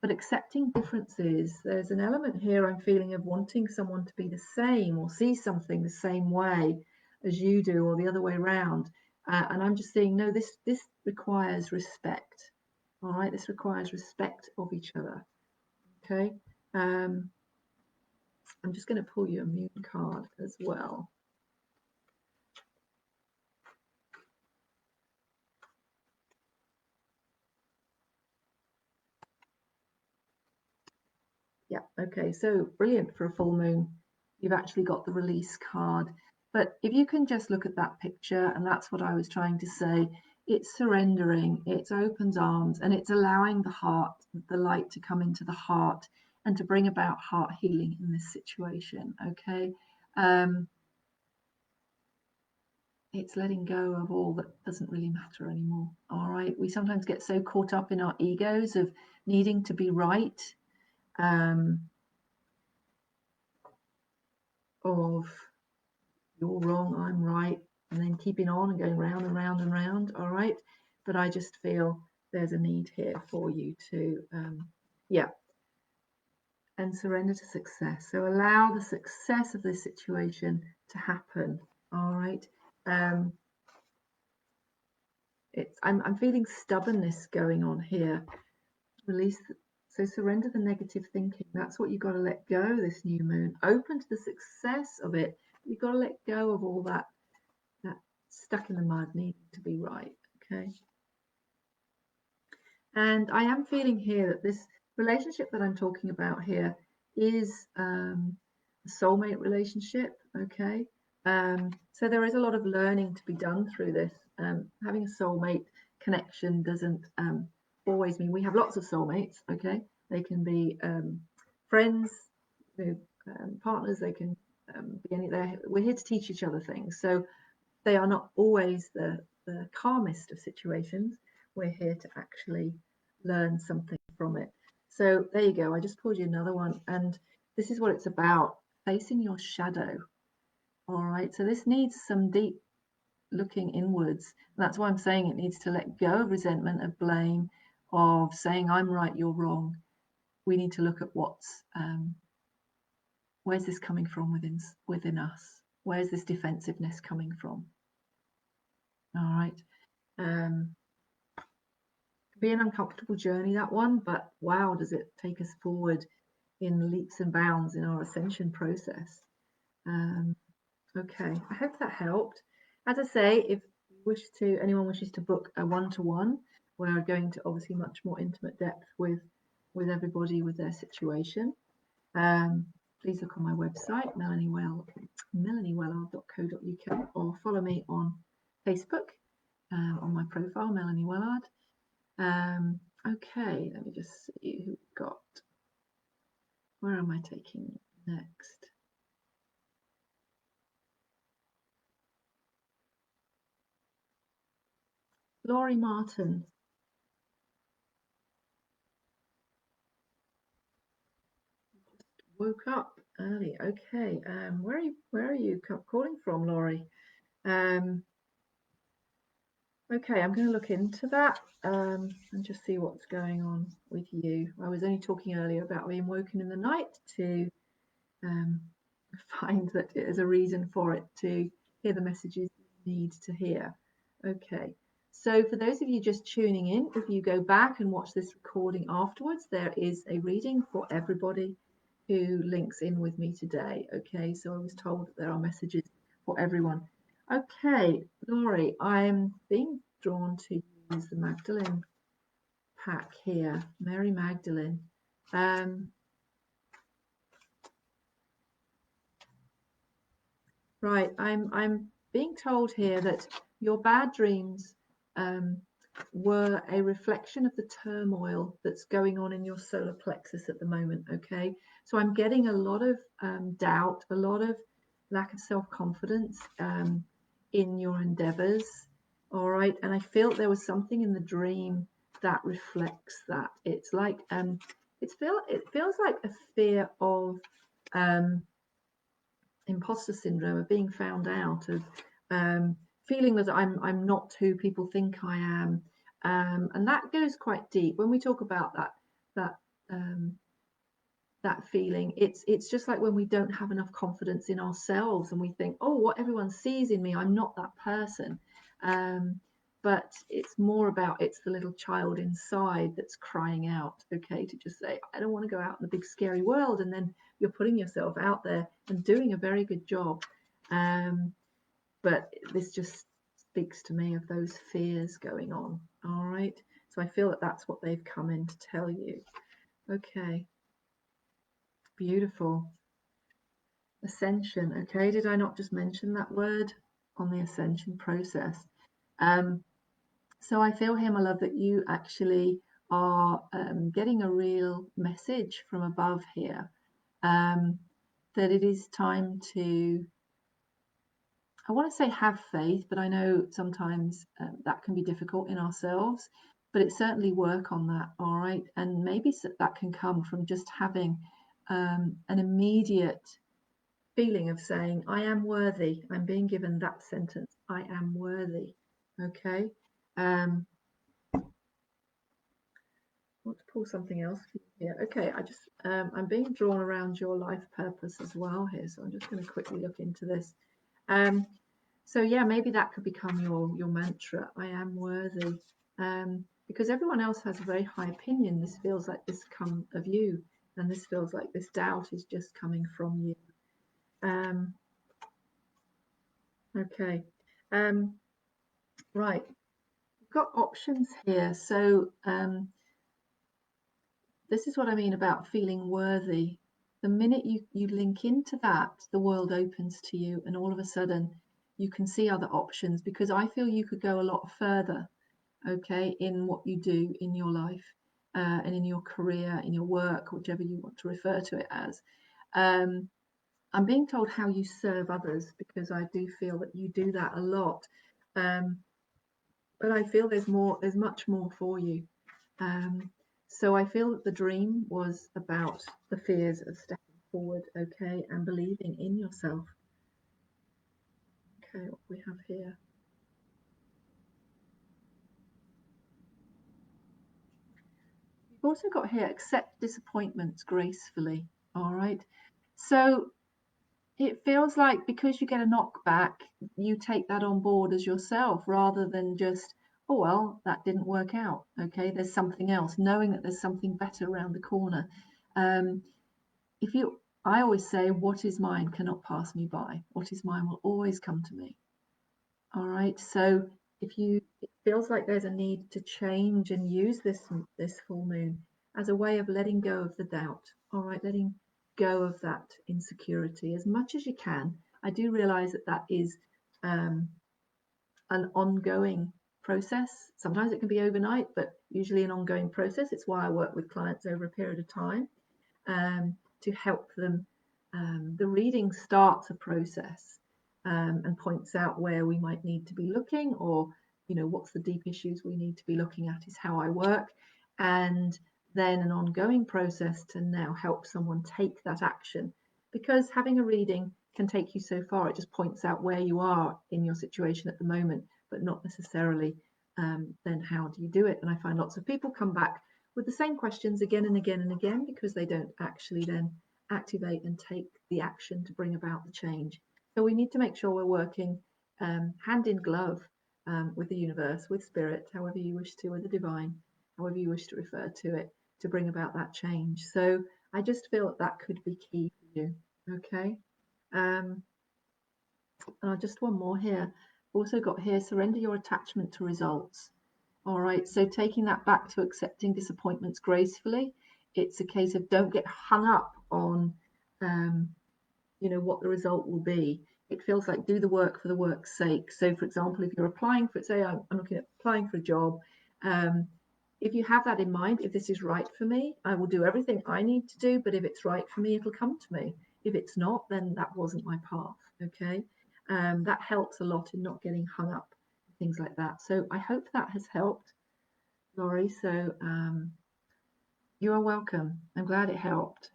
but accepting differences. There's an element here I'm feeling of wanting someone to be the same or see something the same way as you do, or the other way around. And I'm just saying, no, this requires respect. All right, this requires respect of each other. Okay. Um, I'm just going to pull you a moon card as well. Yeah, okay, so brilliant for a full moon. You've actually got the release card. But if you can just look at that picture, and that's what I was trying to say, it's surrendering, it's opens arms, and it's allowing the heart, the light to come into the heart and to bring about heart healing in this situation, okay? Um, it's letting go of all that doesn't really matter anymore, all right? We sometimes get so caught up in our egos of needing to be right. Of you're wrong, I'm right, and then keeping on and going round and round and round. All right, but I just feel there's a need here for you to, yeah, and surrender to success. So allow the success of this situation to happen. All right. Um, I'm feeling stubbornness going on here. Release. So surrender the negative thinking. That's what you've got to let go. This new moon. Open to the success of it. You've got to let go of all that stuck in the mud needing to be right. Okay. And I am feeling here that this relationship that I'm talking about here is a soulmate relationship. Okay. So there is a lot of learning to be done through this. Having a soulmate connection doesn't always mean we have lots of soulmates. Okay. They can be friends, partners, they can be any, we're here to teach each other things. So they are not always the calmest of situations. We're here to actually learn something from it. So there you go. I just pulled you another one. And this is what it's about, facing your shadow. All right. So this needs some deep looking inwards. And that's why I'm saying it needs to let go of resentment, of blame, of saying I'm right, you're wrong. We need to look at where's this coming from within us? Where's this defensiveness coming from? All right. Be an uncomfortable journey, that one, but wow, does it take us forward in leaps and bounds in our ascension process. Okay, I hope that helped. As I say, if anyone wishes to book a one-to-one, we're going to obviously much more intimate depth with with everybody with their situation. Please look on my website, melaniewellard.co.uk, or follow me on Facebook on my profile, Melanie Wellard. Okay, let me just see who we've got. Where am I taking next? Laurie Martin. Woke up early. Okay. Where are you calling from, Laurie? Okay, I'm going to look into that and just see what's going on with you. I was only talking earlier about being woken in the night to find that it is a reason for it to hear the messages you need to hear. Okay, so for those of you just tuning in, if you go back and watch this recording afterwards, there is a reading for everybody who links in with me today. Okay, so I was told that there are messages for everyone. Okay, Laurie, I'm being drawn to use the Magdalene pack here, Mary Magdalene. Right, I'm being told here that your bad dreams were a reflection of the turmoil that's going on in your solar plexus at the moment. Okay, so I'm getting a lot of doubt, a lot of lack of self-confidence in your endeavors. All right, and I feel there was something in the dream that reflects that. It's like it feels like a fear of imposter syndrome, of being found out, of feeling that I'm not who people think I am, and that goes quite deep. When we talk about that that feeling, it's just like when we don't have enough confidence in ourselves and we think, oh, what everyone sees in me, I'm not that person. But it's more about, it's the little child inside that's crying out, okay, to just say, I don't want to go out in the big scary world. And then you're putting yourself out there and doing a very good job. But this just speaks to me of those fears going on. All right, so I feel that that's what they've come in to tell you. Okay, beautiful. Ascension. Okay, did I not just mention that word on the ascension process? So I feel here, my love, that you actually are getting a real message from above here, that it is time to, I want to say have faith, but I know sometimes that can be difficult in ourselves, but it's certainly work on that. All right, and maybe that can come from just having an immediate feeling of saying, I am worthy. I'm being given that sentence, I am worthy. Okay. Want to pull something else here. Okay, I'm being drawn around your life purpose as well here, so I'm just going to quickly look into this. So yeah, maybe that could become your mantra, I am worthy, because everyone else has a very high opinion. This feels like this come of you, and this feels like this doubt is just coming from you. Okay, right, we've got options here. So this is what I mean about feeling worthy. The minute you link into that, the world opens to you, and all of a sudden you can see other options, because I feel you could go a lot further, okay, in what you do in your life and in your career, in your work, whichever you want to refer to it as. I'm being told how you serve others, because I do feel that you do that a lot. But I feel there's much more for you. So I feel that the dream was about the fears of stepping forward, okay, and believing in yourself. Okay, what we have here. We've also got here, accept disappointments gracefully. All right. So it feels like because you get a knockback, you take that on board as yourself, rather than just, oh, well, that didn't work out. Okay, there's something else, knowing that there's something better around the corner. I always say, what is mine cannot pass me by. What is mine will always come to me. All right. So it feels like there's a need to change and use this full moon as a way of letting go of the doubt. All right, letting go of that insecurity as much as you can. I do realize that that is an ongoing process. Sometimes it can be overnight, but usually an ongoing process. It's why I work with clients over a period of time to help them. The reading starts a process and points out where we might need to be looking, or what's the deep issues we need to be looking at, is how I work. And then an ongoing process to now help someone take that action, because having a reading can take you so far. It just points out where you are in your situation at the moment, but not necessarily then how do you do it. And I find lots of people come back with the same questions again and again and again because they don't actually then activate and take the action to bring about the change. So we need to make sure we're working hand in glove with the universe, with spirit, however you wish to, with the divine, however you wish to refer to it, to bring about that change. So I just feel that that could be key for you. Okay. Just one more here. Also got here, surrender your attachment to results. All right, so taking that back to accepting disappointments gracefully. It's a case of don't get hung up on, what the result will be. It feels like do the work for the work's sake. So, for example, if you're applying for, say, I'm looking at applying for a job. If you have that in mind, if this is right for me, I will do everything I need to do. But if it's right for me, it'll come to me. If it's not, then that wasn't my path. Okay, that helps a lot in not getting hung up, things like that. So I hope that has helped, Laurie. So you are welcome. I'm glad it helped.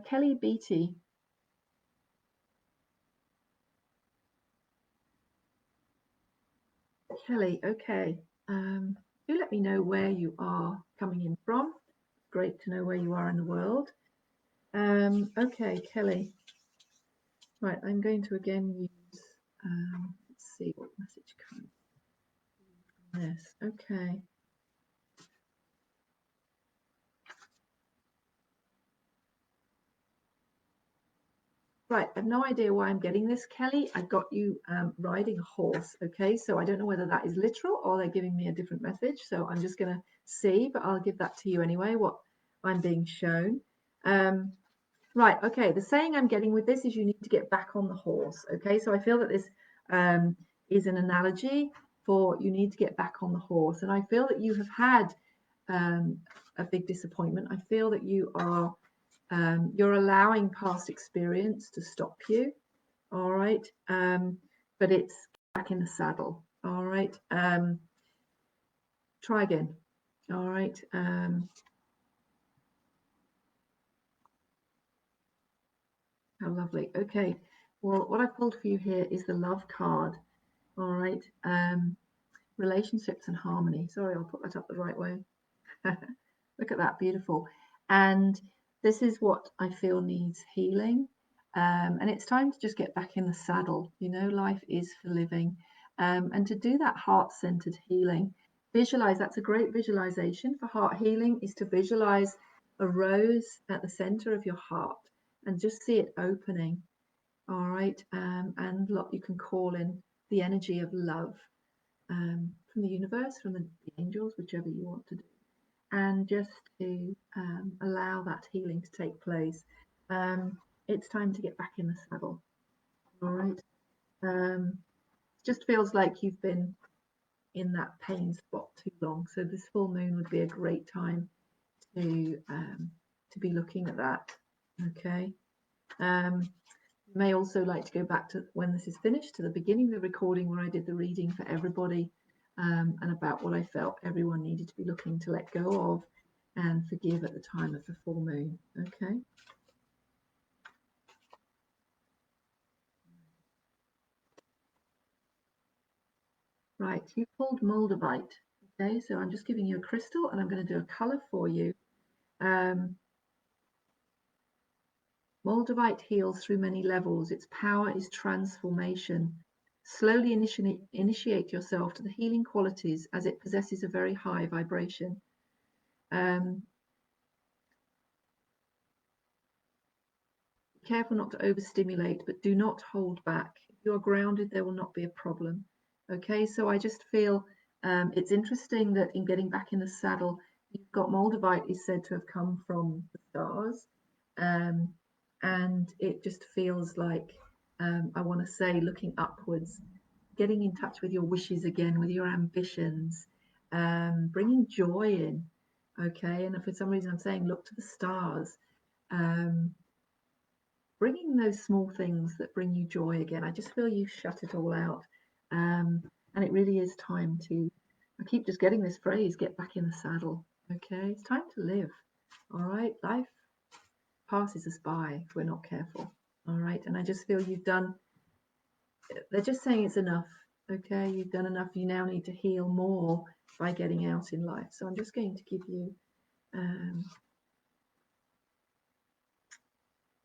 Kelly Beatty. Kelly, okay. Do let me know where you are coming in from. Great to know where you are in the world. Okay, Kelly. Right, I'm going to again use, let's see what message comes from this. Okay. Right, I've no idea why I'm getting this, Kelly. I've got you riding a horse, okay? So I don't know whether that is literal or they're giving me a different message. So I'm just going to see, but I'll give that to you anyway, what I'm being shown. Right, okay, the saying I'm getting with this is you need to get back on the horse, okay? So I feel that this is an analogy for you need to get back on the horse. And I feel that you have had a big disappointment. I feel that you are you're allowing past experience to stop you, all right? But it's back in the saddle, all right? Try again, all right? How lovely. Okay, well, what I pulled for you here is the love card, all right? Relationships and harmony. Sorry, I'll put that up the right way. Look at that, beautiful. And this is what I feel needs healing. And it's time to just get back in the saddle. Life is for living. And to do that heart-centered healing, visualize, that's a great visualization for heart healing, is to visualize a rose at the center of your heart and just see it opening. All right. And you can call in the energy of love from the universe, from the angels, whichever you want to do, and just to allow that healing to take place. It's time to get back in the saddle. All right. It just feels like you've been in that pain spot too long. So this full moon would be a great time to be looking at that. Okay. You may also like to go back to, when this is finished, to the beginning of the recording where I did the reading for everybody and about what I felt everyone needed to be looking to let go of and forgive at the time of the full moon. Okay. Right, you pulled Moldavite. Okay, so I'm just giving you a crystal and I'm going to do a color for you. Moldavite heals through many levels. Its power is transformation. Slowly initiate yourself to the healing qualities as it possesses a very high vibration. Be careful not to overstimulate, but do not hold back. you're grounded, there will not be a problem. Okay, so I just feel it's interesting that in getting back in the saddle, you've got Moldavite is said to have come from the stars. Um, and it just feels like I want to say looking upwards, getting in touch with your wishes again, with your ambitions, bringing joy in. Okay, and if for some reason I'm saying look to the stars, um, bringing those small things that bring you joy again. I just feel you've shut it all out. And it really is time to, I keep just getting this phrase, get back in the saddle. Okay, it's time to live. All right, life passes us by if we're not careful. All right, and I just feel you've done, they're just saying it's enough. Okay, you've done enough. You now need to heal more by getting out in life. So I'm just going to give you, you've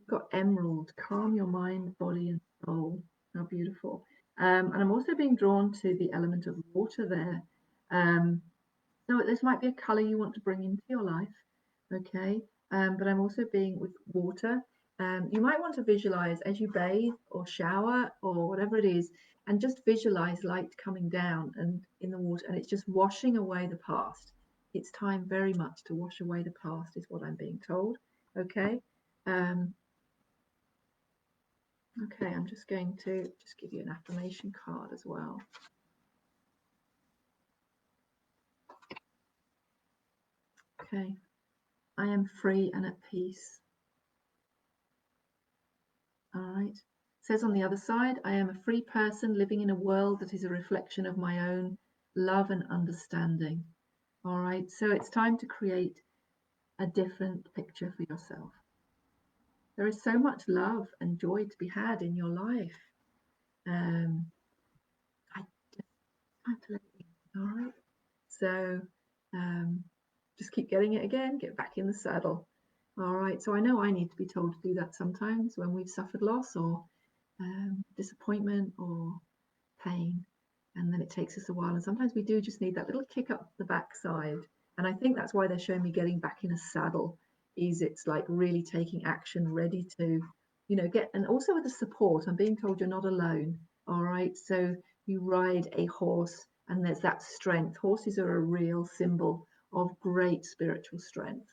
got emerald, calm your mind, body, and soul. How beautiful. And I'm also being drawn to the element of water there. So this might be a color you want to bring into your life. Okay, but I'm also being with water. You might want to visualize as you bathe or shower or whatever it is, and just visualize light coming down and in the water, and it's just washing away the past. It's time very much to wash away the past, is what I'm being told. Okay. Okay, I'm just going to just give you an affirmation card as well. Okay, I am free and at peace. All right. It says on the other side, I am a free person living in a world that is a reflection of my own love and understanding. All right. So it's time to create a different picture for yourself. There is so much love and joy to be had in your life. I just have to let it in. All right. So just keep getting it again, get back in the saddle. All right. So I know I need to be told to do that sometimes when we've suffered loss or disappointment or pain, and then it takes us a while, and sometimes we do just need that little kick up the backside. And I think that's why they're showing me getting back in a saddle, is it's like really taking action, ready to, you know, get, and also with the support. I'm being told you're not alone. All right, so you ride a horse and there's that strength. Horses are a real symbol of great spiritual strength.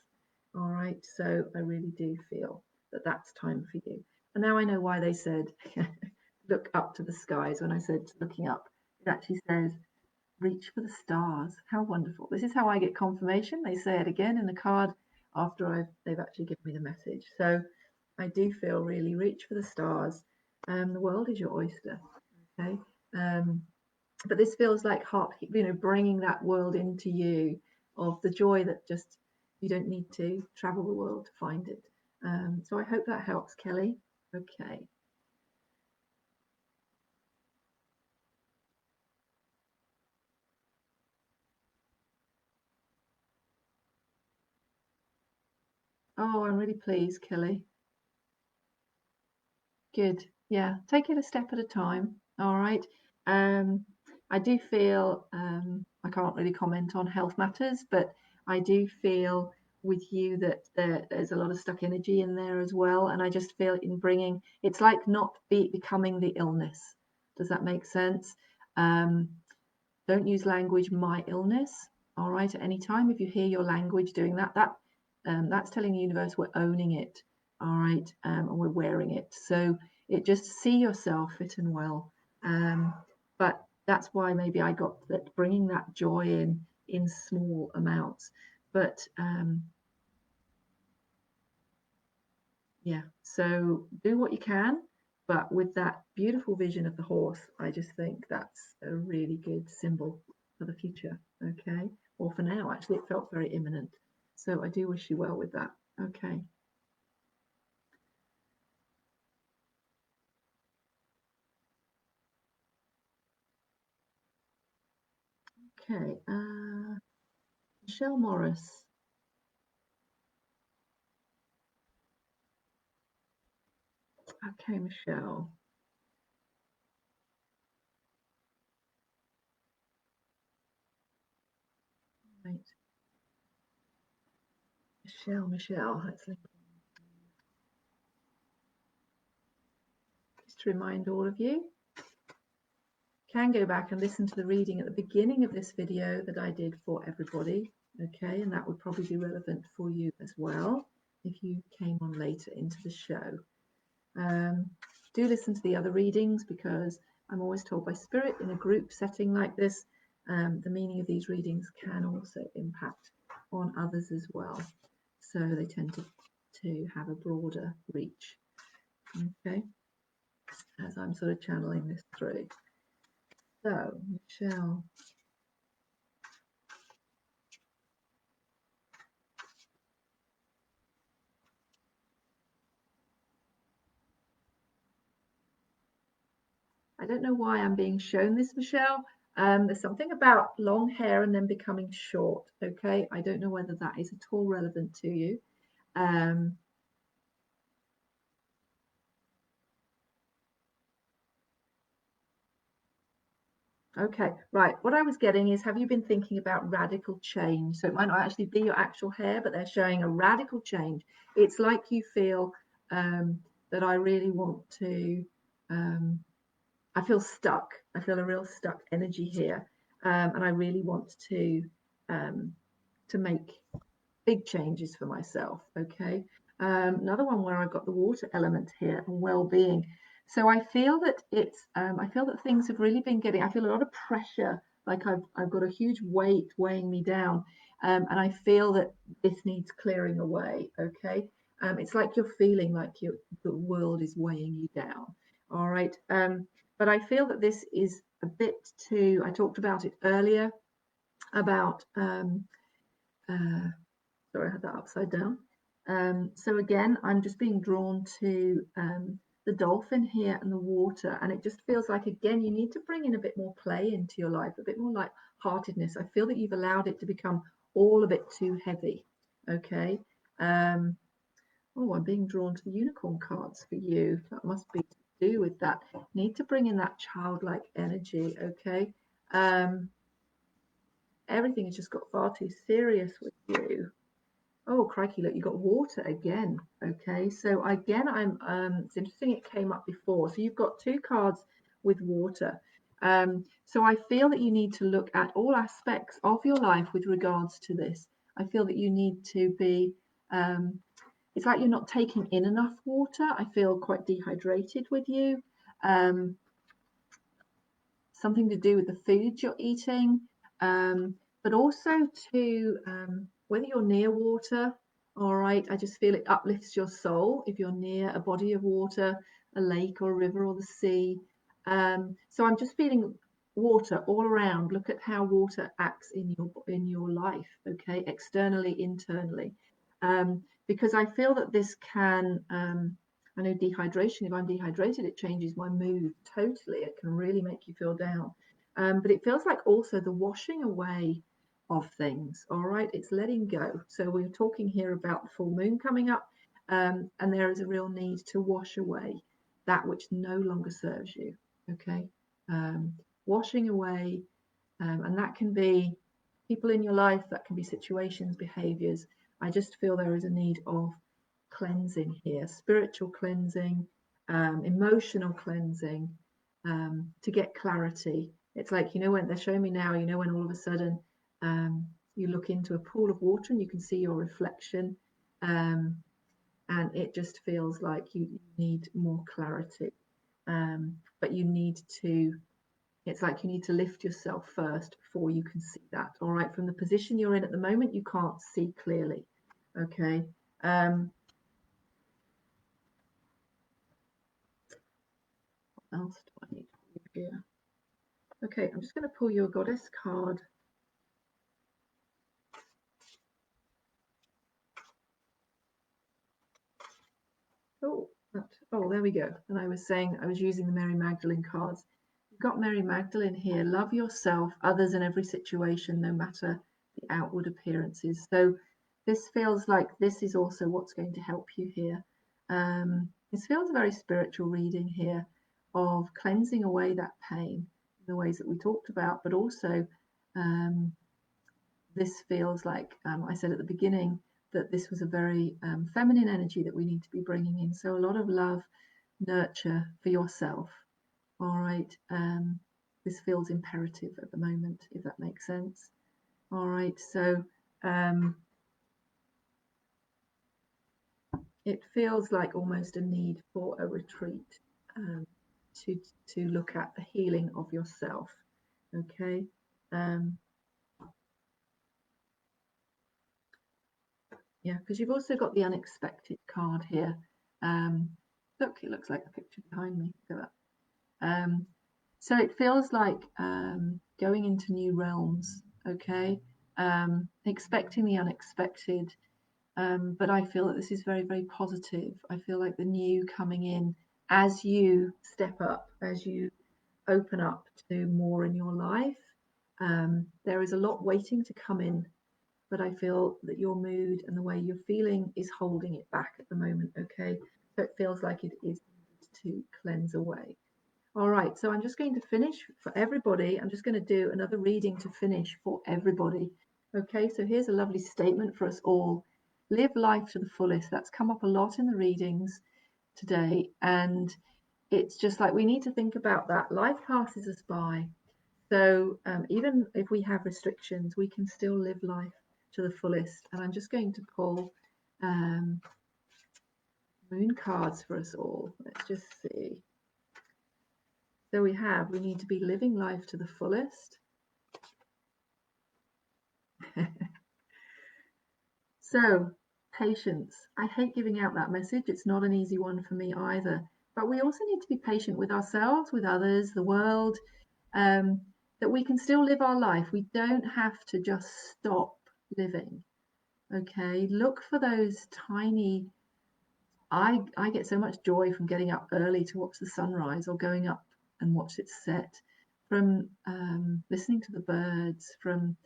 All right, so I really do feel that that's time for you. And now I know why they said look up to the skies. When I said looking up, it actually says reach for the stars. How wonderful. This is how I get confirmation. They say it again in the card after they've actually given me the message. So I do feel really reach for the stars. The world is your oyster. Okay. But this feels like heart, you know, bringing that world into you, of the joy that just, you don't need to travel the world to find it. So I hope that helps, Kelly. Okay. Oh, I'm really pleased, Kelly. Good. Yeah, take it a step at a time. All right. Um, I do feel I can't really comment on health matters, but I do feel with you that there's a lot of stuck energy in there as well. And I just feel in bringing, it's like not becoming the illness. Does that make sense? Um, don't use language my illness. All right. At any time, if you hear your language doing that, that's telling the universe we're owning it. All right, and we're wearing it. So it just see yourself fit and well. But that's why maybe I got that, bringing that joy in small amounts. But yeah, so do what you can, but with that beautiful vision of the horse, I just think that's a really good symbol for the future. Okay, or for now, actually, it felt very imminent. So I do wish you well with that. Okay. Okay. Michelle Morris. Okay, Michelle. Right. Michelle. Just to remind all of you, can go back and listen to the reading at the beginning of this video that I did for everybody, okay, and that would probably be relevant for you as well if you came on later into the show. Do listen to the other readings, because I'm always told by Spirit in a group setting like this, the meaning of these readings can also impact on others as well, so they tend to have a broader reach, okay, as I'm sort of channeling this through. So, Michelle. I don't know why I'm being shown this, Michelle. There's something about long hair and then becoming short, okay? I don't know whether that is at all relevant to you. Okay, right. What I was getting is, have you been thinking about radical change? So it might not actually be your actual hair, but they're showing a radical change. It's like you feel that I really want to, I feel stuck. I feel a real stuck energy here. And I really want to make big changes for myself, okay? Another one where I've got the water element here and well-being. So I feel that I feel that things have really been I feel a lot of pressure, like I've got a huge weight weighing me down, and I feel that this needs clearing away, okay? It's like you're feeling like the world is weighing you down, all right? But I feel that this is a bit too, I talked about it earlier, about, sorry, I had that upside down. So again, I'm just being drawn to the dolphin here and the water, and it just feels like, again, you need to bring in a bit more play into your life, a bit more light-heartedness. I feel that you've allowed it to become all a bit too heavy, okay? Oh, I'm being drawn to the unicorn cards for you. That must be to do with that. Need to bring in that childlike energy, okay? Everything has just got far too serious with you. Oh, crikey, look, you got water again. Okay, so again, it's interesting it came up before. So you've got two cards with water. So I feel that you need to look at all aspects of your life with regards to this. I feel that you need to be, it's like you're not taking in enough water. I feel quite dehydrated with you. Something to do with the food you're eating, but also to whether you're near water. All right, I just feel it uplifts your soul if you're near a body of water, a lake or a river or the sea. So I'm just feeling water all around. Look at how water acts in your life, okay, externally, internally, because I feel that this can. I know dehydration, if I'm dehydrated, it changes my mood totally. It can really make you feel down. But it feels like also the washing away of things. All right, it's letting go. So we're talking here about the full moon coming up, and there is a real need to wash away that which no longer serves you. Okay, washing away, and that can be people in your life, that can be situations, behaviors. I just feel there is a need of cleansing here, spiritual cleansing, emotional cleansing, to get clarity. It's like, when they're showing me now, when all of a sudden you look into a pool of water and you can see your reflection, and it just feels like you need more clarity. But it's like you need to lift yourself first before you can see that. All right, from the position you're in at the moment, you can't see clearly. Okay. What else do I need here? Okay, I'm just going to pull you a goddess card. Oh, there we go. And I was saying I was using the Mary Magdalene cards. You've got Mary Magdalene here. Love yourself, others, in every situation, no matter the outward appearances. So this feels like this is also what's going to help you here. This feels a very spiritual reading here of cleansing away that pain in the ways that we talked about, but also this feels like, I said at the beginning, that this was a very feminine energy that we need to be bringing in. So a lot of love, nurture for yourself. All right. this feels imperative at the moment, if that makes sense. All right, so it feels like almost a need for a retreat, to look at the healing of yourself. Okay. Yeah, because you've also got the unexpected card here. Look, it looks like the picture behind me. Look at that. So it feels like going into new realms. Okay. Expecting the unexpected. But I feel that this is very, very positive. I feel like the new coming in as you step up, as you open up to more in your life. There is a lot waiting to come in, but I feel that your mood and the way you're feeling is holding it back at the moment. Okay, so it feels like it is to cleanse away. All right, so I'm just going to finish for everybody. I'm just going to do another reading to finish for everybody. Okay, so here's a lovely statement for us all. Live life to the fullest. That's come up a lot in the readings today, and it's just like we need to think about that. Life passes us by. So even if we have restrictions, we can still live life to the fullest. And I'm just going to pull moon cards for us all. Let's just see. So we need to be living life to the fullest. So patience. I hate giving out that message. It's not an easy one for me either. But we also need to be patient with ourselves, with others, the world, that we can still live our life. We don't have to just stop living. Okay, look for those tiny. I get so much joy from getting up early to watch the sunrise, or going up and watch it set, from listening to the birds, from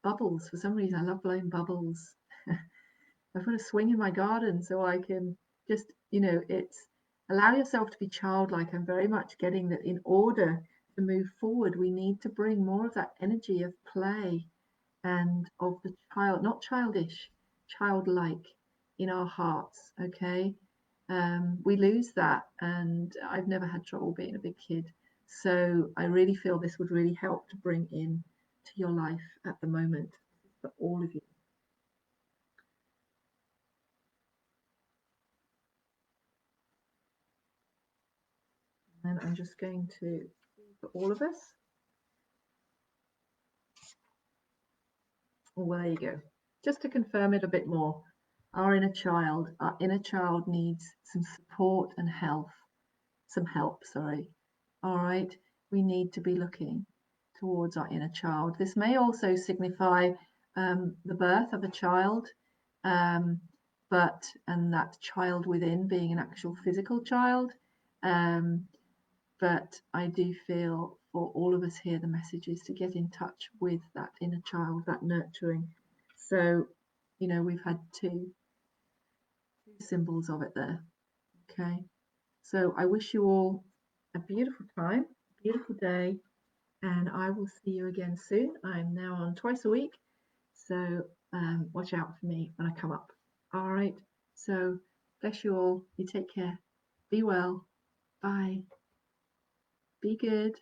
bubbles. For some reason, I love blowing bubbles. I've got a swing in my garden, so I can just, it's allow yourself to be childlike. I'm very much getting that in order to move forward, we need to bring more of that energy of play and of the child, not childish, childlike in our hearts. Okay. We lose that, and I've never had trouble being a big kid. So I really feel this would really help to bring in to your life at the moment for all of you. And I'm just going to, for all of us. Well, there you go. Just to confirm it a bit more, our inner child needs some support and health, some help, sorry. All right, we need to be looking towards our inner child. This may also signify the birth of a child, and that child within being an actual physical child. But I do feel for all of us here, the message is to get in touch with that inner child, that nurturing. So, we've had two symbols of it there. Okay. So I wish you all a beautiful time, beautiful day, and I will see you again soon. I'm now on twice a week, so watch out for me when I come up. All right. So bless you all. You take care. Be well. Bye. Be good.